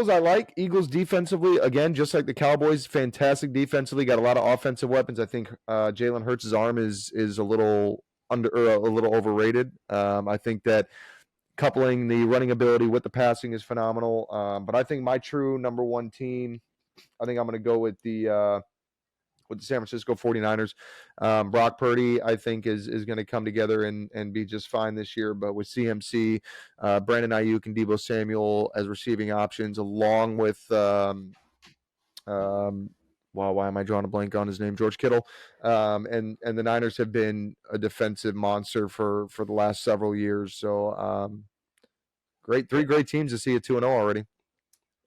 I like. Eagles defensively, again, just like the Cowboys, fantastic defensively. Got a lot of offensive weapons. I think Jalen Hurts' arm is a little a little overrated. I think that coupling the running ability with the passing is phenomenal. But I think my true number 1 team, I think I'm going to go with the with the San Francisco 49ers. Brock Purdy, I think, is going to come together and be just fine this year. But with CMC, Brandon Ayuk, and Deebo Samuel as receiving options, along with wow, why am I drawing a blank on his name? George Kittle. And the Niners have been a defensive monster for the last several years. So three great teams to see at 2-0 already.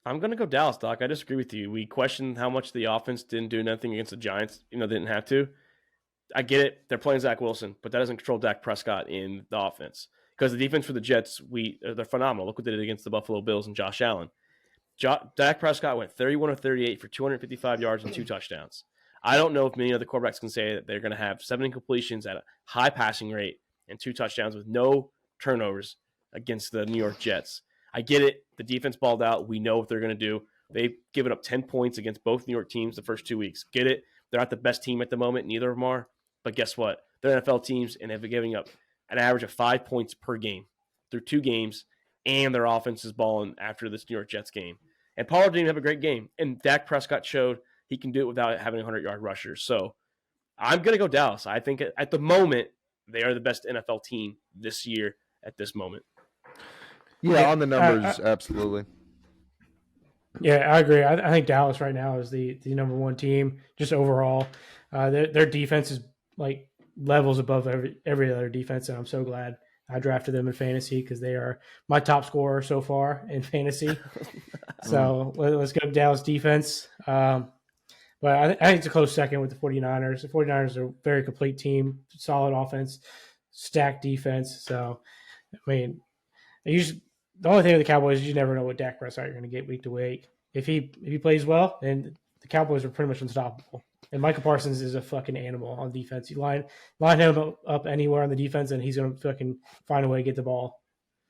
I'm going to go Dallas, Doc. I disagree with you. We questioned how much the offense didn't do nothing against the Giants. They didn't have to. I get it. They're playing Zach Wilson, but that doesn't control Dak Prescott in the offense. Because the defense for the Jets, they're phenomenal. Look what they did against the Buffalo Bills and Josh Allen. Dak Prescott went 31 of 38 for 255 yards and 2 touchdowns. I don't know if many other quarterbacks can say that they're going to have 7 incompletions at a high passing rate and 2 touchdowns with no turnovers against the New York Jets. I get it. The defense balled out. We know what they're going to do. They've given up 10 points against both New York teams the first 2 weeks. Get it. They're not the best team at the moment. Neither of them are. But guess what? They're NFL teams, and they've been giving up an average of 5 points per game through 2 games, and their offense is balling after this New York Jets game. And Pollard didn't have a great game, and Dak Prescott showed he can do it without having 100-yard rushers. So I'm going to go Dallas. I think at the moment, they are the best NFL team this year at this moment. Yeah, on the numbers, absolutely. Yeah, I agree. I think Dallas right now is the number 1 team just overall. Their defense is like levels above every other defense, and I'm so glad I drafted them in fantasy because they are my top scorer so far in fantasy. So let's go Dallas defense. But I think it's a close second with the 49ers. The 49ers are a very complete team, solid offense, stacked defense. So, I mean, the only thing with the Cowboys is you never know what Dak Prescott you're going to get week to week. If he plays well, then the Cowboys are pretty much unstoppable. And Micah Parsons is a fucking animal on defense. You line him up anywhere on the defense, and he's going to fucking find a way to get the ball.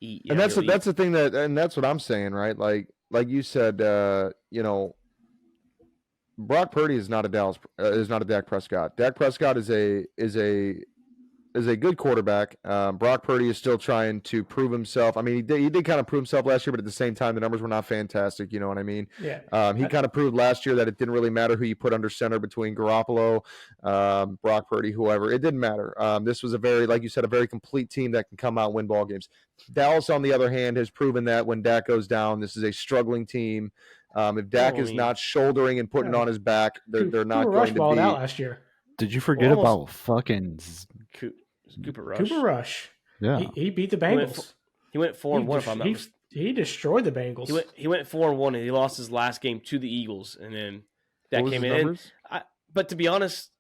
Yeah, and that's the thing and that's what I'm saying, right? Like you said, Brock Purdy is not a Dak Prescott. Dak Prescott is a good quarterback. Brock Purdy is still trying to prove himself. I mean, he did kind of prove himself last year, but at the same time, the numbers were not fantastic. You know what I mean? Yeah. He kind of proved last year that it didn't really matter who you put under center between Garoppolo, Brock Purdy, whoever. It didn't matter. This was like you said, a very complete team that can come out and win ball games. Dallas, on the other hand, has proven that when Dak goes down, this is a struggling team. If Dak is not shouldering and putting it on his back, they're not going to be. Balled out last year. Did you forget about fucking Cooper Rush? Cooper Rush. Yeah, he beat the Bengals. He went 4-1. He destroyed the Bengals. He went 4-1, and he lost his last game to the Eagles, and then that came in. But to be honest,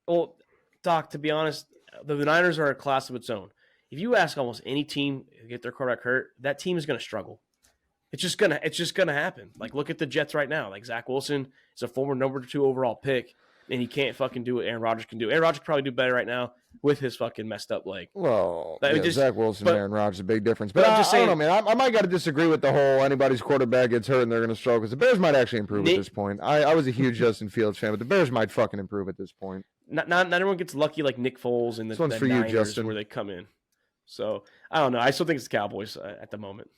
Doc, the Niners are a class of its own. If you ask almost any team to get their quarterback hurt, that team is going to struggle. It's just gonna happen. Like, look at the Jets right now. Like, Zach Wilson is a former number 2 overall pick, and he can't fucking do what Aaron Rodgers can do. Aaron Rodgers could probably do better right now with his fucking messed up leg. Well, Zach Wilson and Aaron Rodgers is a big difference. But I'm just saying, I don't know, man. I might got to disagree with the whole anybody's quarterback gets hurt and they're going to struggle, because the Bears might actually improve at this point. I was a huge Justin Fields fan, but the Bears might fucking improve at this point. Not everyone gets lucky like Nick Foles and the one's for Niners you, Justin, where they come in. So I don't know. I still think it's the Cowboys at the moment.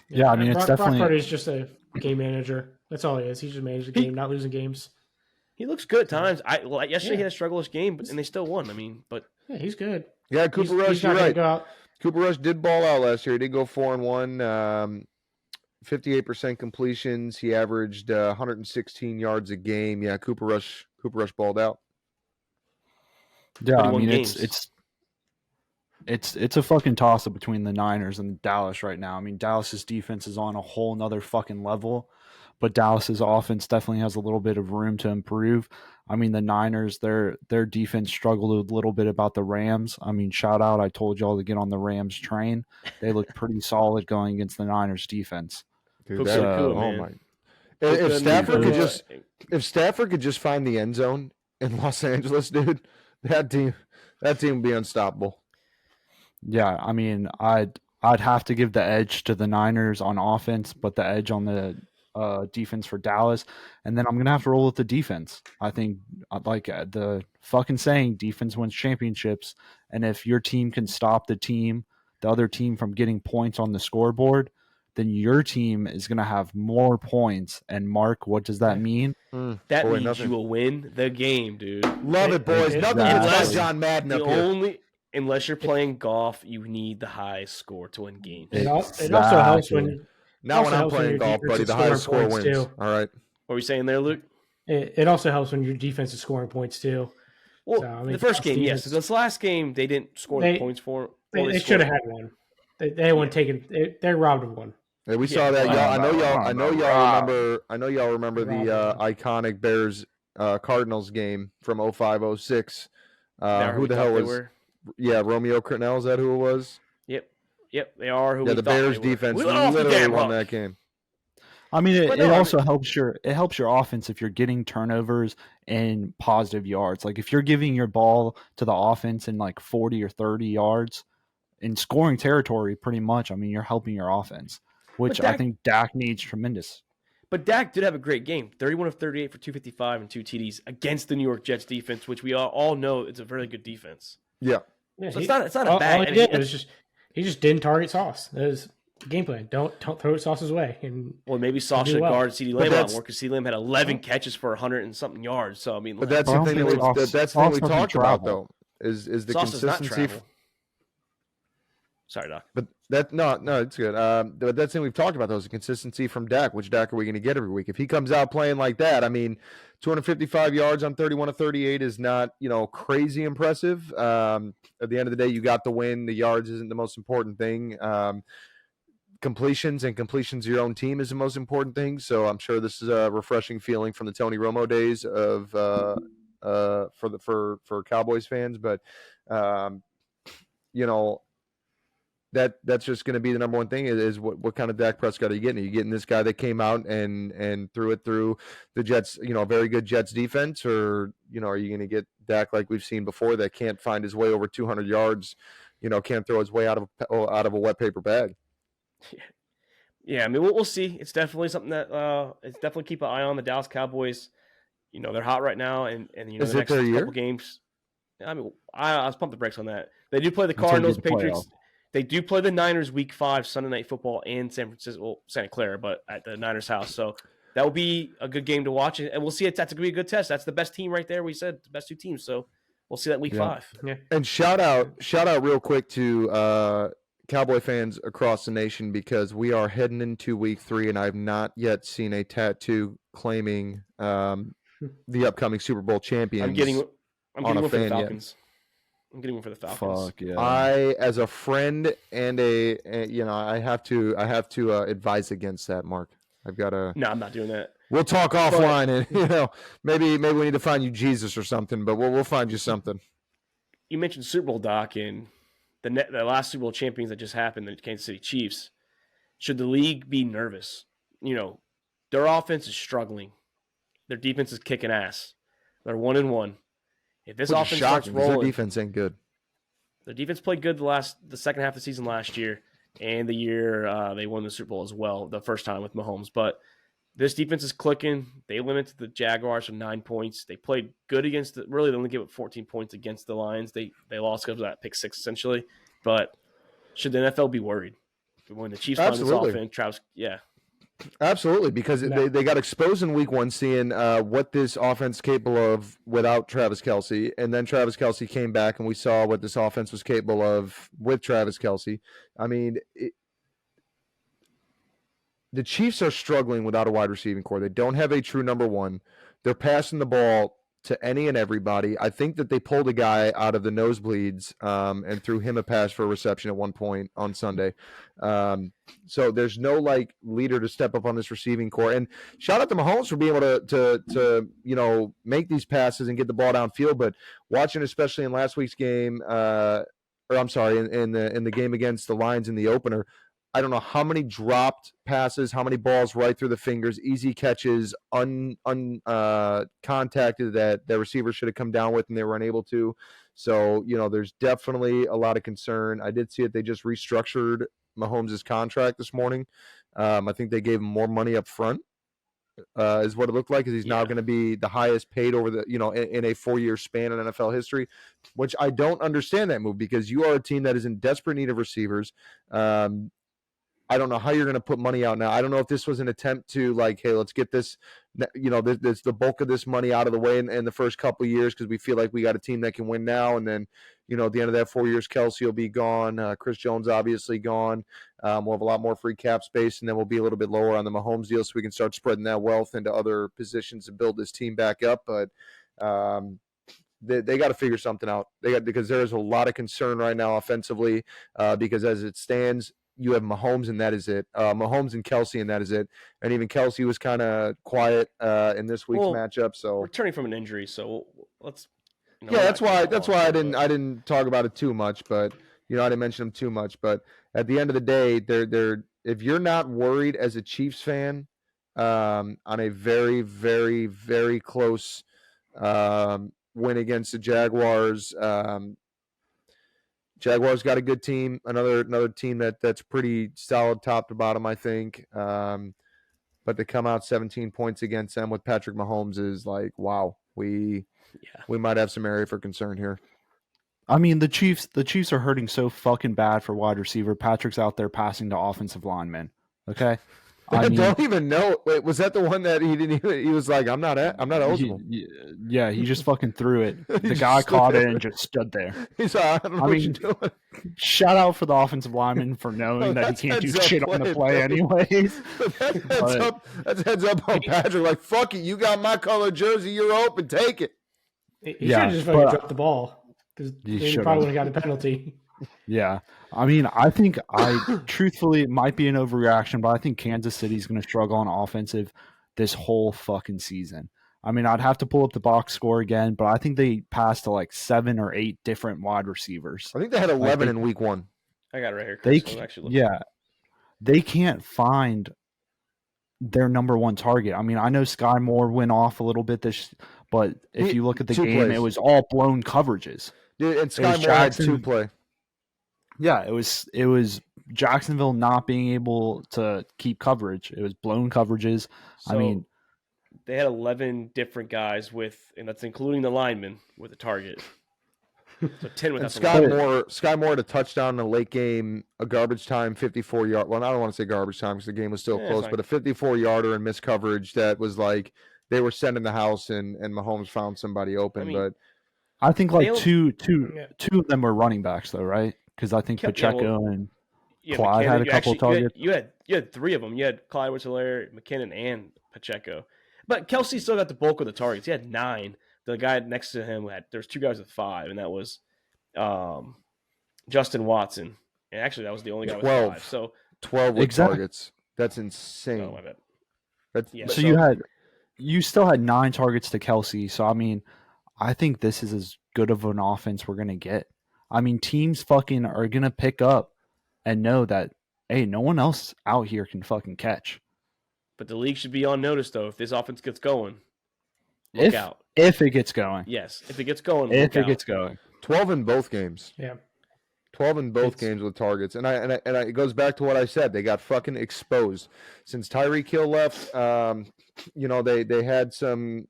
Yeah, I mean, it's definitely. Brock Purdy is just a game manager. That's all he is. He's just managing the game, not losing games. He looks good at times. Yesterday he had a struggless game, and they still won. I mean, but yeah, he's good. Yeah, Cooper Rush, you're right. Cooper Rush did ball out last year. He did go 4-1, 58% completions. He averaged 116 yards a game. Yeah, Cooper Rush balled out. Yeah, I mean, it's a fucking toss-up between the Niners and Dallas right now. I mean, Dallas's defense is on a whole nother fucking level, but Dallas's offense definitely has a little bit of room to improve. I mean, the Niners, their defense struggled a little bit about the Rams. I mean, shout out, I told y'all to get on the Rams train. They looked pretty solid going against the Niners defense. Dude, my! If Stafford could just find the end zone in Los Angeles, dude, that team would be unstoppable. Yeah, I mean, I'd have to give the edge to the Niners on offense, but the edge on the defense for Dallas, and then I'm gonna have to roll with the defense. I think, like the fucking saying, defense wins championships, and if your team can stop the other team from getting points on the scoreboard, then your team is going to have more points. And Mark, what does that mean? That boy, means nothing. you will win the game, dude. Love it, boys. Nothing gets by John Madden up here. Unless you're playing golf, you need the highest score to win games. It also helps when Now when I'm playing golf, buddy, the highest score wins. Too. All right. What were you saying there, Luke? It also helps when your defense is scoring points too. Well, So, I mean, the first game, defense, yes. This last game, they didn't score the points for. They should have had one. They weren't taken. They robbed of one. Yeah, we saw that. I know y'all remember the iconic Bears Cardinals game from 05-06. Who the hell was? Yeah, Romeo Crennel. Is that who it was? Yep, they are. The Bears defense literally won that game. I mean, it also helps your offense if you're getting turnovers and positive yards. Like if you're giving your ball to the offense in like 40 or 30 yards in scoring territory, pretty much. I mean, you're helping your offense, which I think Dak needs tremendous. But Dak did have a great game, 31 of 38 for 255 and 2 TDs against the New York Jets defense, which we all know it's a very good defense. Yeah. So it's not a bad. All he did was he just didn't target Sauce. That was the game plan. Don't throw Sauce's way. And maybe Sauce should guard CeeDee Lamb on more because CeeDee Lamb had 11 catches for 100 and something yards. So I mean, but that's the thing we talked about though is the Sauce consistency. Sorry, Doc. But it's good. But that's the thing we've talked about though is the consistency from Dak. Which Dak are we going to get every week? If he comes out playing like that, I mean, 255 yards on 31 of 38 is not crazy impressive. At the end of the day, you got the win. The yards isn't the most important thing. Completions of your own team is the most important thing. So I'm sure this is a refreshing feeling from the Tony Romo days of for Cowboys fans. But that's just going to be the number one thing is what kind of Dak Prescott are you getting? Are you getting this guy that came out and threw it through the Jets, a very good Jets defense, or are you going to get Dak like we've seen before that can't find his way over 200 yards, can't throw his way out of a wet paper bag? Yeah, I mean we'll see. It's definitely something that it's definitely keep an eye on. The Dallas Cowboys. They're hot right now, and the next couple games. I mean, I'll pump the brakes on that. They do play the Cardinals, Patriots. They do play the Niners Week 5 Sunday Night Football in Santa Clara, but at the Niners house. So that will be a good game to watch, and we'll see. That's going to be a good test. That's the best team right there. We said the best two teams, so we'll see that Week 5. Yeah. And shout out real quick to Cowboy fans across the nation because we are heading into Week 3, and I've not yet seen a tattoo claiming the upcoming Super Bowl champions. I'm getting one for the Falcons. I'm getting one for the Falcons. Fuck yeah! I, as a friend and I have to advise against that, Mark. I've got to. No, I'm not doing that. We'll talk offline, and maybe we need to find you Jesus or something, but we'll find you something. You mentioned Super Bowl, Doc, and the last Super Bowl champions that just happened, the Kansas City Chiefs. Should the league be nervous? Their offense is struggling. Their defense is kicking ass. They're 1-1. If this offense starts rolling, their defense ain't good. Their defense played good the second half of the season last year, and the year they won the Super Bowl as well, the first time with Mahomes. But this defense is clicking. They limited the Jaguars to 9 points. They played good against really they only gave up 14 points against the Lions. They lost because of that pick 6 essentially. But should the NFL be worried when the Chiefs find this offense? Travis, yeah. Absolutely, because they got exposed in Week 1 seeing what this offense is capable of without Travis Kelce, and then Travis Kelce came back and we saw what this offense was capable of with Travis Kelce. I mean, the Chiefs are struggling without a wide receiving core. They don't have a true number one. They're passing the ball to any and everybody. I think that they pulled a guy out of the nosebleeds and threw him a pass for a reception at one point on Sunday. So there's no leader to step up on this receiving core. And shout out to Mahomes for being able to make these passes and get the ball downfield. But watching, especially in last week's game, in the game against the Lions in the opener, I don't know how many dropped passes, how many balls right through the fingers, easy catches, contacted that the receiver should have come down with and they were unable to. So, there's definitely a lot of concern. I did see it. They just restructured Mahomes' contract this morning. I think they gave him more money up front, is what it looked like, because he's now going to be the highest paid over the, in a 4-year span in NFL history, which I don't understand that move because you are a team that is in desperate need of receivers. I don't know how you're going to put money out now. I don't know if this was an attempt to like, hey, let's get this, this the bulk of this money out of the way in the first couple of years because we feel like we got a team that can win now. And then, at the end of that 4 years, Kelsey will be gone. Chris Jones obviously gone. We'll have a lot more free cap space, and then we'll be a little bit lower on the Mahomes deal so we can start spreading that wealth into other positions to build this team back up. But they got to figure something out. Because there is a lot of concern right now offensively because as it stands, you have Mahomes and that is it. Mahomes and Kelsey and that is it. And even Kelsey was kind of quiet in this week's matchup. So returning from an injury, so let's. That's why I didn't talk about it too much, but I didn't mention him too much. But at the end of the day, they're if you're not worried as a Chiefs fan on a very, very, very close win against the Jaguars. Jaguars got a good team, another team that's pretty solid top to bottom, I think. But to come out 17 points against them with Patrick Mahomes is like, wow, we might have some area for concern here. I mean, the Chiefs are hurting so fucking bad for wide receiver. Patrick's out there passing to offensive linemen. Okay. I don't even know. Wait, was that the one that he didn't even? He was like, "I'm not eligible." Yeah, he just fucking threw it. The guy caught it and just stood there. He's like, "I don't know what you're doing." Shout out for the offensive lineman for knowing that he can't do shit on the play, anyways. That's heads up on Patrick. Like, fuck it, you got my color jersey. You're open. Take it. He should have just fucking dropped the ball because he probably would have got a penalty. Yeah. I mean, I think truthfully, it might be an overreaction, but I think Kansas City's going to struggle on offensive this whole fucking season. I mean, I'd have to pull up the box score again, but I think they passed to like 7 or 8 different wide receivers. I think they had 11 in week 1. I got it right here, Chris. They can't find their number one target. I mean, I know Sky Moore went off a little bit but if you look at the game, plays. It was all blown coverages. Dude, and Sky Moore had 2 play. Yeah, it was Jacksonville not being able to keep coverage. It was blown coverages. So I mean, they had 11 different guys and that's including the linemen with a target. So 10 without Sky Moore had a touchdown in a late game, a garbage time 54-yard. Well, I don't want to say garbage time because the game was still close, but a 54-yarder and missed coverage that was like they were sending the house and Mahomes found somebody open. But I think like two of them were running backs though, right? Because I think Pacheco and Clyde had a couple of targets. You had 3 of them. You had Clyde Whitelaire, McKinnon, and Pacheco. But Kelsey still got the bulk of the targets. He had 9. The guy next to him there's 2 guys with 5, and that was Justin Watson. And actually, that was the only guy with 5. So 12 with targets. That's insane. Oh, my bad. So you still had 9 targets to Kelsey. So I mean, I think this is as good of an offense we're gonna get. I mean, teams fucking are going to pick up and know that, hey, no one else out here can fucking catch. But the league should be on notice, though, if this offense gets going. Look out. If it gets going. Yes, if it gets going, gets going. 12 in both games. Yeah. 12 in both games with targets. And it goes back to what I said. They got fucking exposed. Since Tyreek Hill left, they had some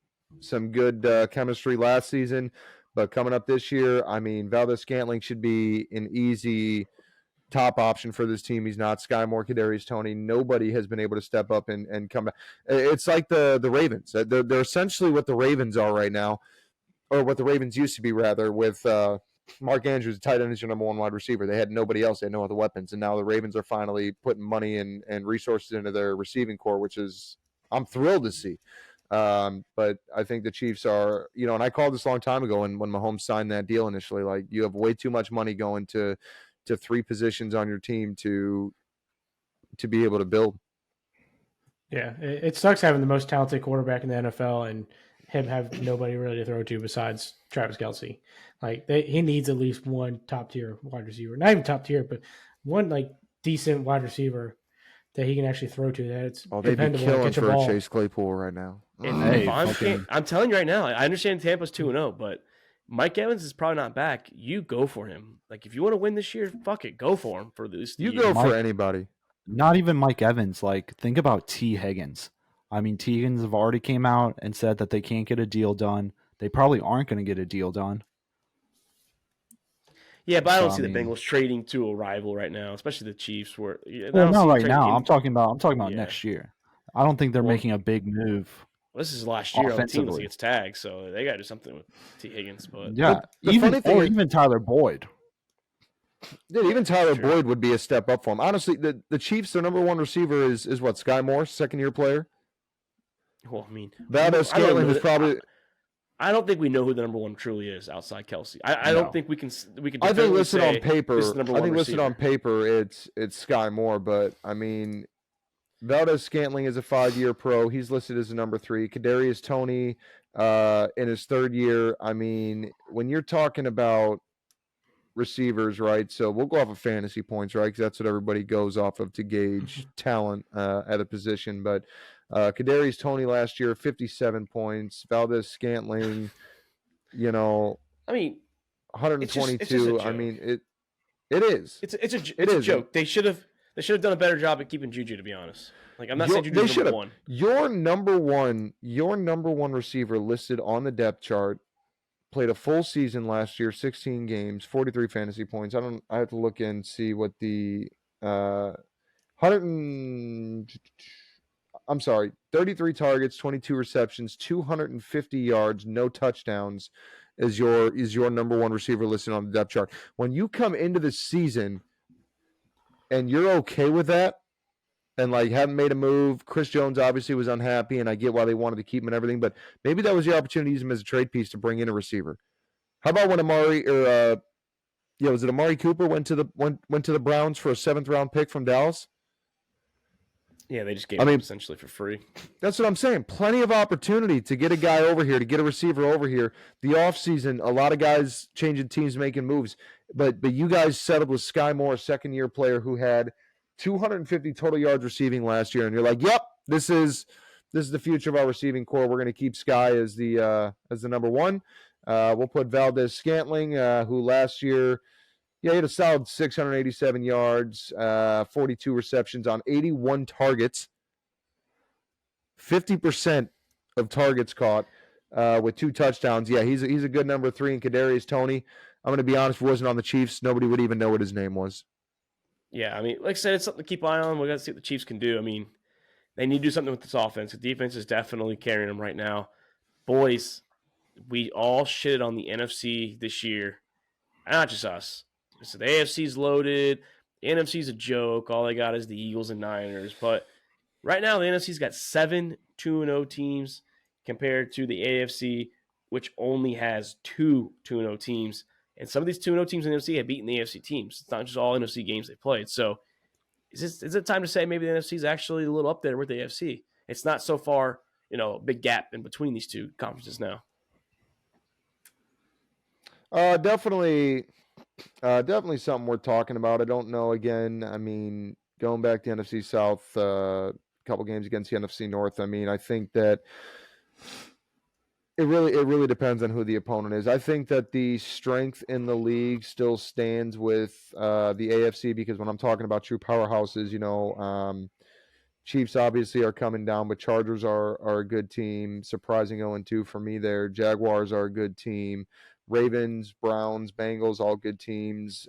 good chemistry last season. But coming up this year, I mean, Valdez-Scantling should be an easy top option for this team. He's not. Sky Moore, Kadarius Toney. Nobody has been able to step up and come back. It's like the Ravens. They're essentially what the Ravens are right now, or what the Ravens used to be, rather, with Mark Andrews, the tight end, is your number 1 wide receiver. They had nobody else. They had no other weapons. And now the Ravens are finally putting money and resources into their receiving core, which is I'm thrilled to see. But I think the Chiefs are, and I called this a long time ago when Mahomes signed that deal initially, like you have way too much money going to 3 positions on your team to be able to build. Yeah, it sucks having the most talented quarterback in the NFL and him have nobody really to throw to besides Travis Kelce. Like he needs at least one top tier wide receiver, not even top tier, but one like decent wide receiver that he can actually throw to. That's they'd be killing for a Chase Claypool right now. I'm telling you right now, I understand Tampa's 2-0, but Mike Evans is probably not back. You go for him. Like if you want to win this year, fuck it, go for him for this. You go for anybody. Not even Mike Evans. Like think about T. Higgins. I mean, T. Higgins have already came out and said that they can't get a deal done. They probably aren't going to get a deal done. Yeah, but I So, don't I see the mean, Bengals trading to a rival right now, especially the Chiefs. Where I well, don't not see right trading. now. I'm talking about Yeah. next year. I don't think they're Well, making a big move this is last year on the team unless he offensively. gets tagged, so they got to do something with T. Higgins. But Yeah, The funny thing is, even Tyler Boyd. dude, even Tyler True. Boyd would be a step up for him. Honestly, the Chiefs, their number one receiver is what, Sky Moore, second year player. well, I mean, Valdez I don't Scantling, know. who's probably. I don't think we know who the number one truly is outside Kelsey. I don't No. think we can I think definitively listed on say paper. this is the number I one think listed on receiver. paper it's Sky Moore, but I mean, Valdez Scantling is a 5-year pro. He's listed as a number 3. Kadarius Toney, in his 3rd year. I mean, when you're talking about receivers, right? So we'll go off of fantasy points, right? Because that's what everybody goes off of to gauge talent at a position. But Kadarius Toney last year, 57 points. Valdez Scantling, you know, I mean, it's just a 122. joke. I mean, it is. It's It a is. And joke. They should have done a better job at keeping Juju. To be honest, like I'm not saying they Juju's should number have. one. Your number one receiver listed on the depth chart played a full season last year, 16 games, 43 fantasy points. I have to look and see what the 100 I'm sorry, 33 targets, 22 receptions, 250 yards, no touchdowns is your number one receiver listed on the depth chart. When you come into the season and you're okay with that, and like haven't made a move. Chris Jones obviously was unhappy, and I get why they wanted to keep him and everything, but maybe that was the opportunity to use him as a trade piece to bring in a receiver. How about when was it Amari Cooper went to the Browns for a 7th round pick from Dallas? Yeah, they just gave him essentially for free. That's what I'm saying. Plenty of opportunity to get a guy over here, to get a receiver over here. The offseason, a lot of guys changing teams, making moves, but you guys settled with Sky Moore, a 2nd-year player who had 250 total yards receiving last year, and you're like, yep, this is the future of our receiving core. We're going to keep Sky as the number one. We'll put Valdez Scantling, who last year, he had a solid 687 yards, 42 receptions on 81 targets, 50% of targets caught, with 2 touchdowns. Yeah, he's a good number 3. And Kadarius Toney, I'm going to be honest, if it wasn't on the Chiefs, nobody would even know what his name was. Yeah, I mean, like I said, it's something to keep an eye on. We got to see what the Chiefs can do. I mean, they need to do something with this offense. The defense is definitely carrying them right now. Boys, we all shitted on the NFC this year. Not just us. So the AFC's loaded. The NFC's a joke. All they got is the Eagles and Niners. But right now, the NFC's got 7 2-0 teams compared to the AFC, which only has 2 2-0 teams. And some of these 2-0 teams in the NFC have beaten the AFC teams. It's not just all NFC games they played. So is it time to say maybe the NFC is actually a little up there with the AFC? It's not so far, a big gap in between these two conferences now. Definitely something worth talking about. I don't know. Again, I mean, going back to NFC South, a couple games against the NFC North. I mean, I think that it really depends on who the opponent is. I think that the strength in the league still stands with the AFC, because when I'm talking about true powerhouses, Chiefs obviously are coming down, but Chargers are a good team. Surprising 0-2 for me there. Jaguars are a good team. Ravens, Browns, Bengals, all good teams.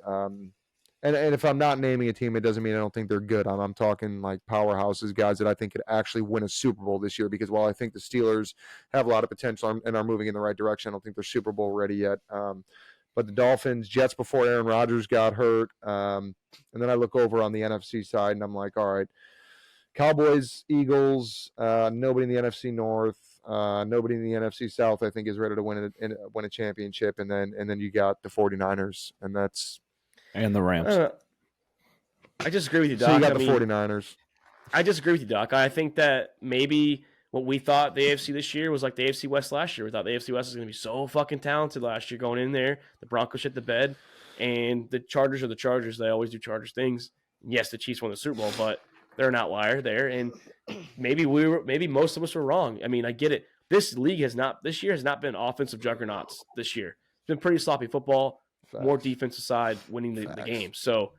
And if I'm not naming a team, it doesn't mean I don't think they're good. I'm talking like powerhouses, guys that I think could actually win a Super Bowl this year, because while I think the Steelers have a lot of potential and are moving in the right direction, I don't think they're Super Bowl ready yet. But the Dolphins, Jets before Aaron Rodgers got hurt. And then I look over on the NFC side and I'm like, all right, Cowboys, Eagles, nobody in the NFC North, nobody in the NFC South, I think, is ready to win a championship. And then you got the 49ers, and the Rams. I just agree with you, Doc. So you got the 49ers. I disagree with you, Doc. I think that maybe what we thought the AFC this year was like the AFC West last year. We thought the AFC West was going to be so fucking talented last year going in there. The Broncos shit the bed, and the Chargers are the Chargers. They always do Chargers things. Yes, the Chiefs won the Super Bowl, but they're an outlier there, and maybe most of us were wrong. I mean, I get it. This year has not been offensive juggernauts this year. It's been pretty sloppy football, Facts. More defensive side winning the game. So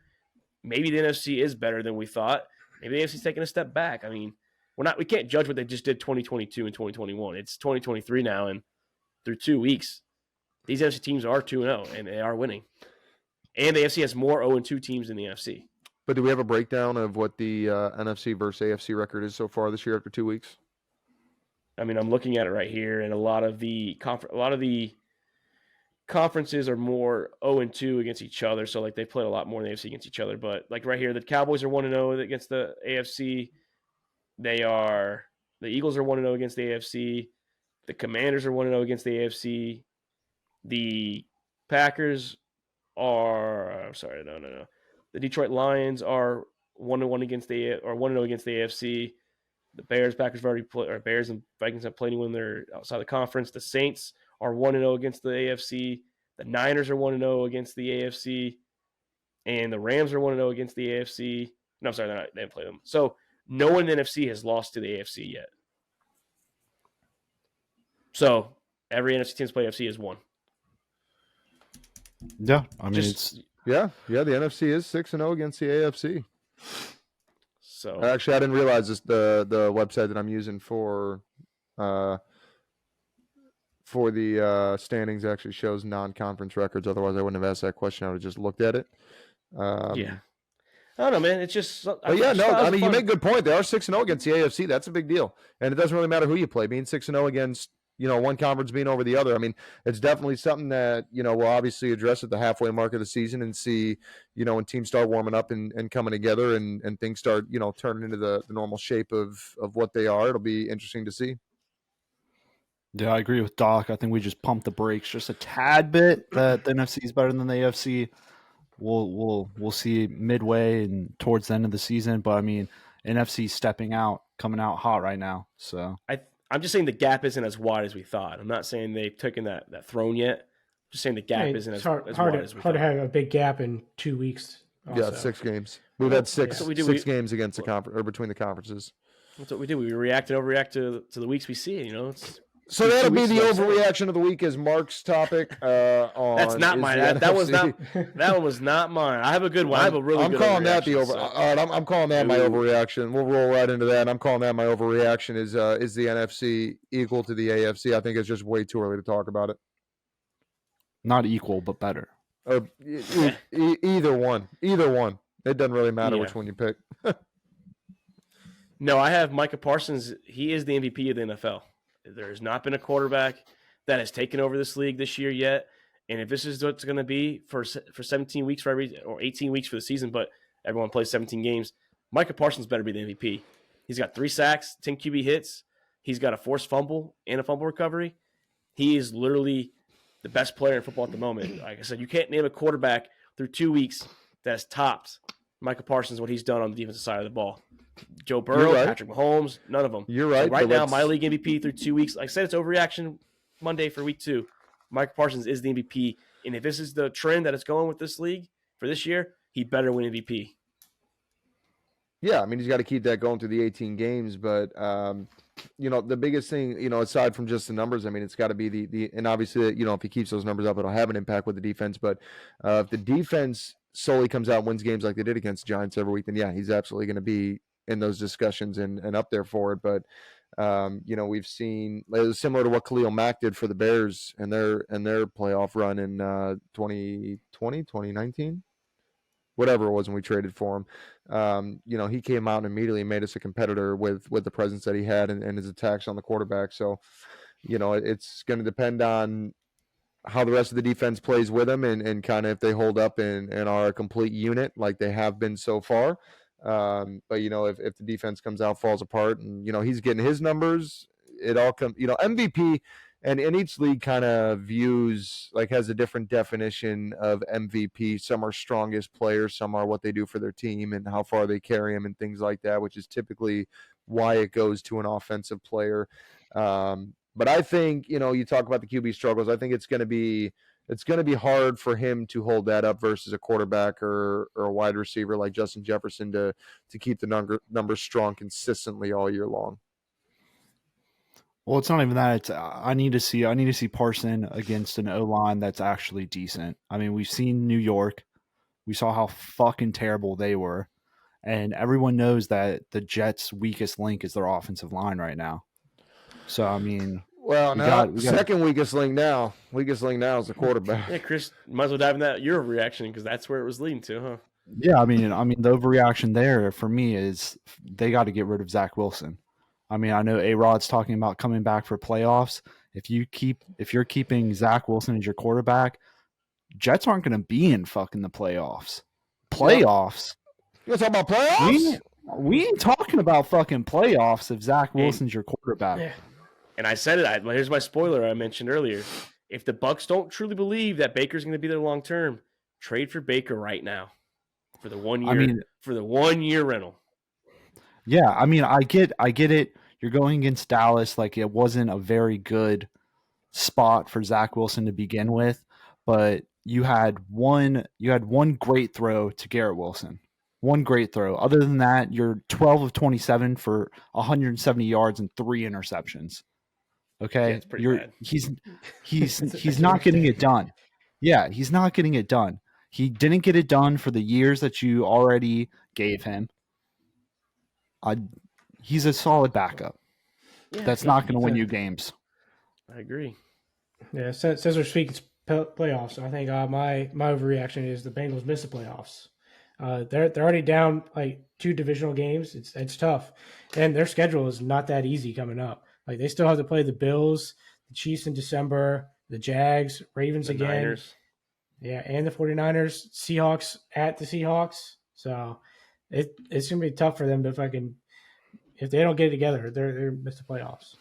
maybe the NFC is better than we thought. Maybe the AFC's taking a step back. I mean, we can't judge what they just did 2022 and 2021. It's 2023 now, and through 2 weeks, these NFC teams are 2-0 and they are winning. And the AFC has more 0-2 teams than the NFC. But do we have a breakdown of what the NFC versus AFC record is so far this year after 2 weeks? I mean, I'm looking at it right here, and a lot of the conferences are more 0-2 against each other. So like they played a lot more in the AFC against each other. But like right here, the Cowboys are 1-0 against the AFC. The Eagles are 1-0 against the AFC. The Commanders are 1-0 against the AFC. The Packers are no. The Detroit Lions are 1-1 against the 1-0 against the AFC. The Bears, Packers have already played, or Bears and Vikings have played when they're outside the conference. The Saints are 1-0 against the AFC. The Niners are 1-0 against the AFC. And the Rams are 1-0 against the AFC. No, I'm sorry, they didn't play them. So no one in the NFC has lost to the AFC yet. So every NFC team's played AFC has won. Yeah, I mean it's Yeah, the NFC is 6-0 against the AFC. So Actually, I didn't realize this. The website that I'm using for the standings actually shows non-conference records. Otherwise, I wouldn't have asked that question. I would have just looked at it. yeah, I don't know, man. It's just. But yeah, no. I mean, you make a good point. They are 6-0 against the AFC. That's a big deal, and it doesn't really matter who you play. Being 6-0 against one conference being over the other. I mean, it's definitely something that we'll obviously address at the halfway mark of the season and see when teams start warming up and coming together and things start turning into the normal shape of what they are. It'll be interesting to see. Yeah, I agree with Doc. I think we just pumped the brakes just a tad bit. That the NFC is better than the AFC. We'll see midway and towards the end of the season. But I mean, NFC stepping out, coming out hot right now. So I'm just saying the gap isn't as wide as we thought. I'm not saying they've taken that throne yet. I'm just saying the gap isn't as wide as we thought. Hard to have a big gap in 2 weeks. Also. Yeah, 6 games. We've had six games against the conference or between the conferences. That's what we do. We react and overreact to the weeks we see. So that'll be the overreaction of the week as Mark's topic. That's not mine. That one was not mine. I have a good one. I have a really good calling that the over. All right, I'm calling that my overreaction. We'll roll right into that. I'm calling that my overreaction. Is the NFC equal to the AFC? I think it's just way too early to talk about it. Not equal, but better. Either one. It doesn't really matter which one you pick. No, I have Micah Parsons. He is the MVP of the NFL. There has not been a quarterback that has taken over this league this year yet. And if this is what it's going to be for 17 weeks or 18 weeks for the season, but everyone plays 17 games, Micah Parsons better be the MVP. He's got 3 sacks, 10 QB hits. He's got a forced fumble and a fumble recovery. He is literally the best player in football at the moment. Like I said, you can't name a quarterback through 2 weeks that has topped Micah Parsons, what he's done on the defensive side of the ball. Joe Burrow, right. Patrick Mahomes, none of them. You're right. So right now, my league MVP through 2 weeks. Like I said, it's overreaction Monday for week 2. Micah Parsons is the MVP. And if this is the trend that it's going with this league for this year, he better win MVP. Yeah, I mean, he's got to keep that going through the 18 games. But, the biggest thing, aside from just the numbers, I mean, it's got to be the and obviously, if he keeps those numbers up, it'll have an impact with the defense. But if the defense solely comes out and wins games like they did against the Giants every week, then, yeah, he's absolutely going to be in those discussions and up there for it. But, we've seen it was similar to what Khalil Mack did for the Bears and their playoff run in 2019, whatever it was when we traded for him. He came out and immediately made us a competitor with the presence that he had and his attacks on the quarterback. So, it's going to depend on how the rest of the defense plays with him and kind of if they hold up and are a complete unit like they have been so far. But if the defense comes out, falls apart, and he's getting his numbers, it all comes. MVP and in each league kind of has a different definition of MVP. Some are strongest players, some are what they do for their team and how far they carry them and things like that, which is typically why it goes to an offensive player. But I think you talk about the QB struggles. I think it's going to be hard for him to hold that up versus a quarterback or a wide receiver like Justin Jefferson to keep the numbers strong consistently all year long. Well, it's not even that. It's I need to see Parson against an O-line that's actually decent. I mean, we've seen New York. We saw how fucking terrible they were. And everyone knows that the Jets' weakest link is their offensive line right now. So, I mean, Well, We no, got- second weakest link now. Weakest link now is the quarterback. Yeah, Chris, might as well dive in that your reaction because that's where it was leading to, huh? Yeah, I mean, the overreaction there for me is they got to get rid of Zach Wilson. I mean, I know A-Rod's talking about coming back for playoffs. If you're keeping Zach Wilson as your quarterback, Jets aren't going to be in fucking the playoffs. Playoffs? You want to talk about playoffs? We ain't talking about fucking playoffs if Zach Hey. Wilson's your quarterback. Yeah. And I said it. Here's my spoiler I mentioned earlier. If the Bucks don't truly believe that Baker's going to be there long term, trade for Baker right now for the 1 year. I mean, for the 1 year rental. yeah, I mean, I get it. You're going against Dallas, like it wasn't a very good spot for Zach Wilson to begin with, but you had one great throw to Garrett Wilson. One great throw. Other than that, you're 12 of 27 for 170 yards and 3 interceptions. Okay, Yeah, it's pretty bad. He's not getting it done. Yeah, he's not getting it done. He didn't get it done for the years that you already gave him. He's a solid backup. Yeah, That's not going to win you games. I agree. Yeah, since we're speaking playoffs, I think my overreaction is the Bengals miss the playoffs. They're already down like 2 divisional games. It's tough, and their schedule is not that easy coming up. Like they still have to play the Bills, the Chiefs in December, the Jags, Ravens The again. Niners. Yeah, and the 49ers, Seahawks at the Seahawks. So it's gonna be tough for them if they don't get it together, they're miss the playoffs.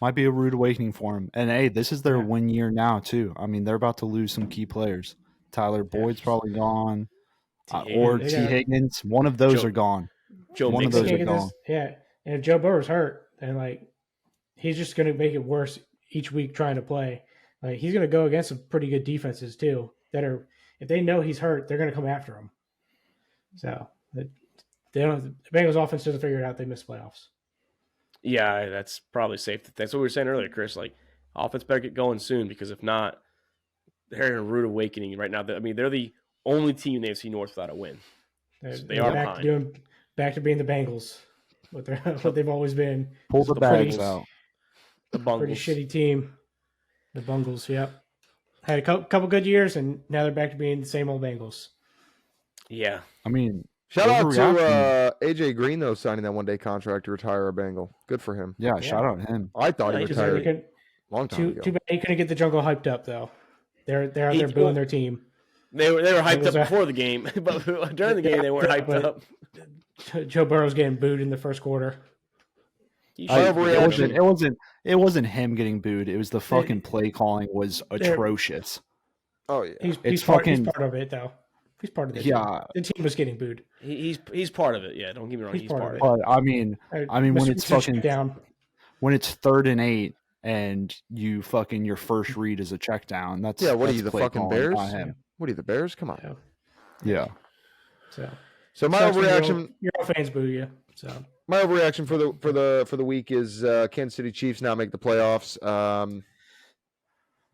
Might be a rude awakening for him. And hey, this is their Yeah. 1 year now too. I mean, they're about to lose some key players. Tyler Boyd's probably gone, or Higgins. T. Higgins. One of those Joe- are gone. Joe One of Mixon. those are gone. Yeah, and if Joe Burrow's hurt, then like he's just gonna make it worse each week trying to play. Like he's gonna go against some pretty good defenses too. That are if they know he's hurt, they're gonna come after him. So they don't. The Bengals offense doesn't figure it out. They miss playoffs. Yeah, that's probably safe. That's what we were saying earlier, Chris. Like, offense better get going soon because if not, they're in a rude awakening right now. I mean, they're the only team in the AFC North without a win. They are back to being the Bengals, what they've always been. Pull the the bags Bengals. out. The Bungles. Pretty shitty team. The Bungles, yep. Had a couple good years, and now they're back to being the same old Bengals. Yeah. I mean, Shout out overreaction. to AJ Green though, signing that 1-day contract to retire a Bengal. Good for him. Yeah, shout out him. I thought Yeah, he he retired Too a long time ago. bad he couldn't get the jungle hyped up though. They're out there booing their team. They were hyped was up a- before the game, but during the game they weren't hyped but- up. Joe Burrow's getting booed in the first quarter. You I should- overreaction. It wasn't him getting booed. It was the fucking play calling was atrocious. Oh yeah. He's part of it though. He's part of it. Yeah. The team was getting booed. He's part of it. Yeah, don't get me wrong. He's part of it. But I mean when Mr. it's fucking down. when it's 3rd and 8 and you fucking your first read is a check down. That's Yeah, what are that's you, the play fucking calling, Bears? not him. What are you, the Bears? Come on. Yeah. Yeah. So my Sucks when overreaction Your own fans boo you. So my overreaction for the week is Kansas City Chiefs not make the playoffs.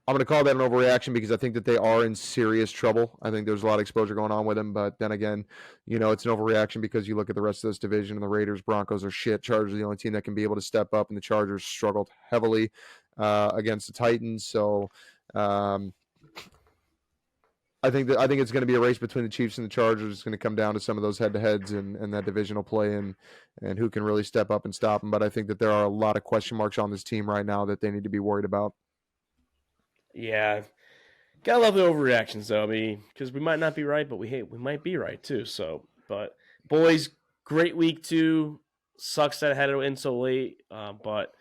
I'm going to call that an overreaction because I think that they are in serious trouble. I think there's a lot of exposure going on with them, but then again, it's an overreaction because you look at the rest of this division and the Raiders, Broncos are shit. Chargers are the only team that can be able to step up, and the Chargers struggled heavily against the Titans. So I think it's going to be a race between the Chiefs and the Chargers. It's going to come down to some of those head-to-heads and that divisional play and who can really step up and stop them. But I think that there are a lot of question marks on this team right now that they need to be worried about. Yeah. Gotta love the overreactions though. I mean, because we might not be right, but we might be right too. So, but boys, great week 2. Sucks that it had to end so late, but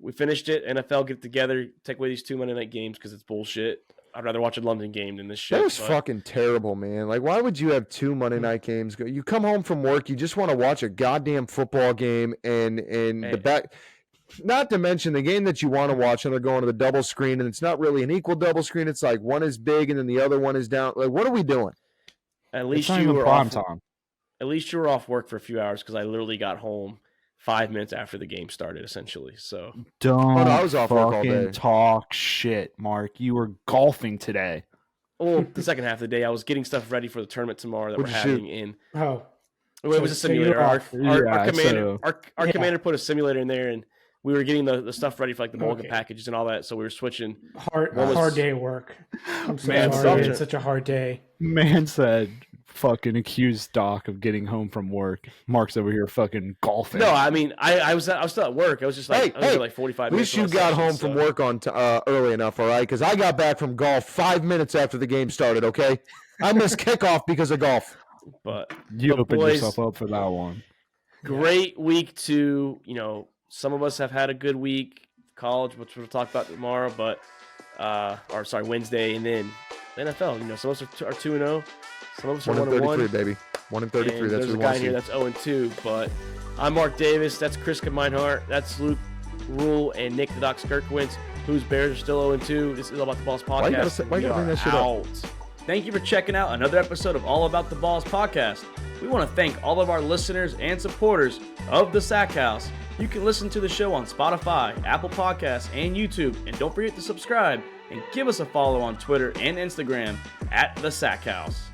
we finished it. NFL get together, take away these 2 Monday night games because it's bullshit. I'd rather watch a London game than this shit. That was but- fucking terrible, man. Like, why would you have 2 Monday night games? You come home from work, you just want to watch a goddamn football game, and the back. Not to mention the game that you want to watch, and they're going to the double screen, and it's not really an equal double screen. It's like one is big, and then the other one is down. Like, what are we doing? At It's least not you even were prime off. time. At least you were off work for a few hours because I literally got home 5 minutes after the game started, essentially. So Don't I was off work all day. fucking talk shit, Mark. You were golfing today. well, the second half of the day, I was getting stuff ready for the tournament tomorrow that What'd we're you shoot? having in. oh, It was a so you're simulator. Our off. commander, Yeah, our Yeah. commander put a simulator in there, and we were getting the stuff ready for like the bulk Okay. packages and all that. So we were switching. Hard day of work. I'm so Man, sorry. such It's such a hard day. Man said, "Fucking accused Doc of getting home from work." Mark's over here fucking golfing. No, I mean, I was still at work. I was just like, I was there like 45 At minutes. least you got home from work on early enough, all right? Because I got back from golf 5 minutes after the game started. Okay, I missed kickoff because of golf. But you opened boys, yourself up for that one. great week 2. You know, some of us have had a good week, college, which we'll talk about tomorrow, but Wednesday, and then the NFL. You know, some of us are 2-0. Some of us are 1-33, 1-1. baby. 1-33. That's There's what a we guy want in to here see. that's 0-2. But I'm Mark Davis. That's Chris Meinhardt. That's Luke Rule and Nick the Doc Skirkwentz, whose Bears are still 0-2. This is All About the Balls podcast. Why you gotta bring that shit up? out. Thank you for checking out another episode of All About the Balls podcast. We want to thank all of our listeners and supporters of the Sack House. You can listen to the show on Spotify, Apple Podcasts, and YouTube. And don't forget to subscribe and give us a follow on Twitter and Instagram at the Sack House.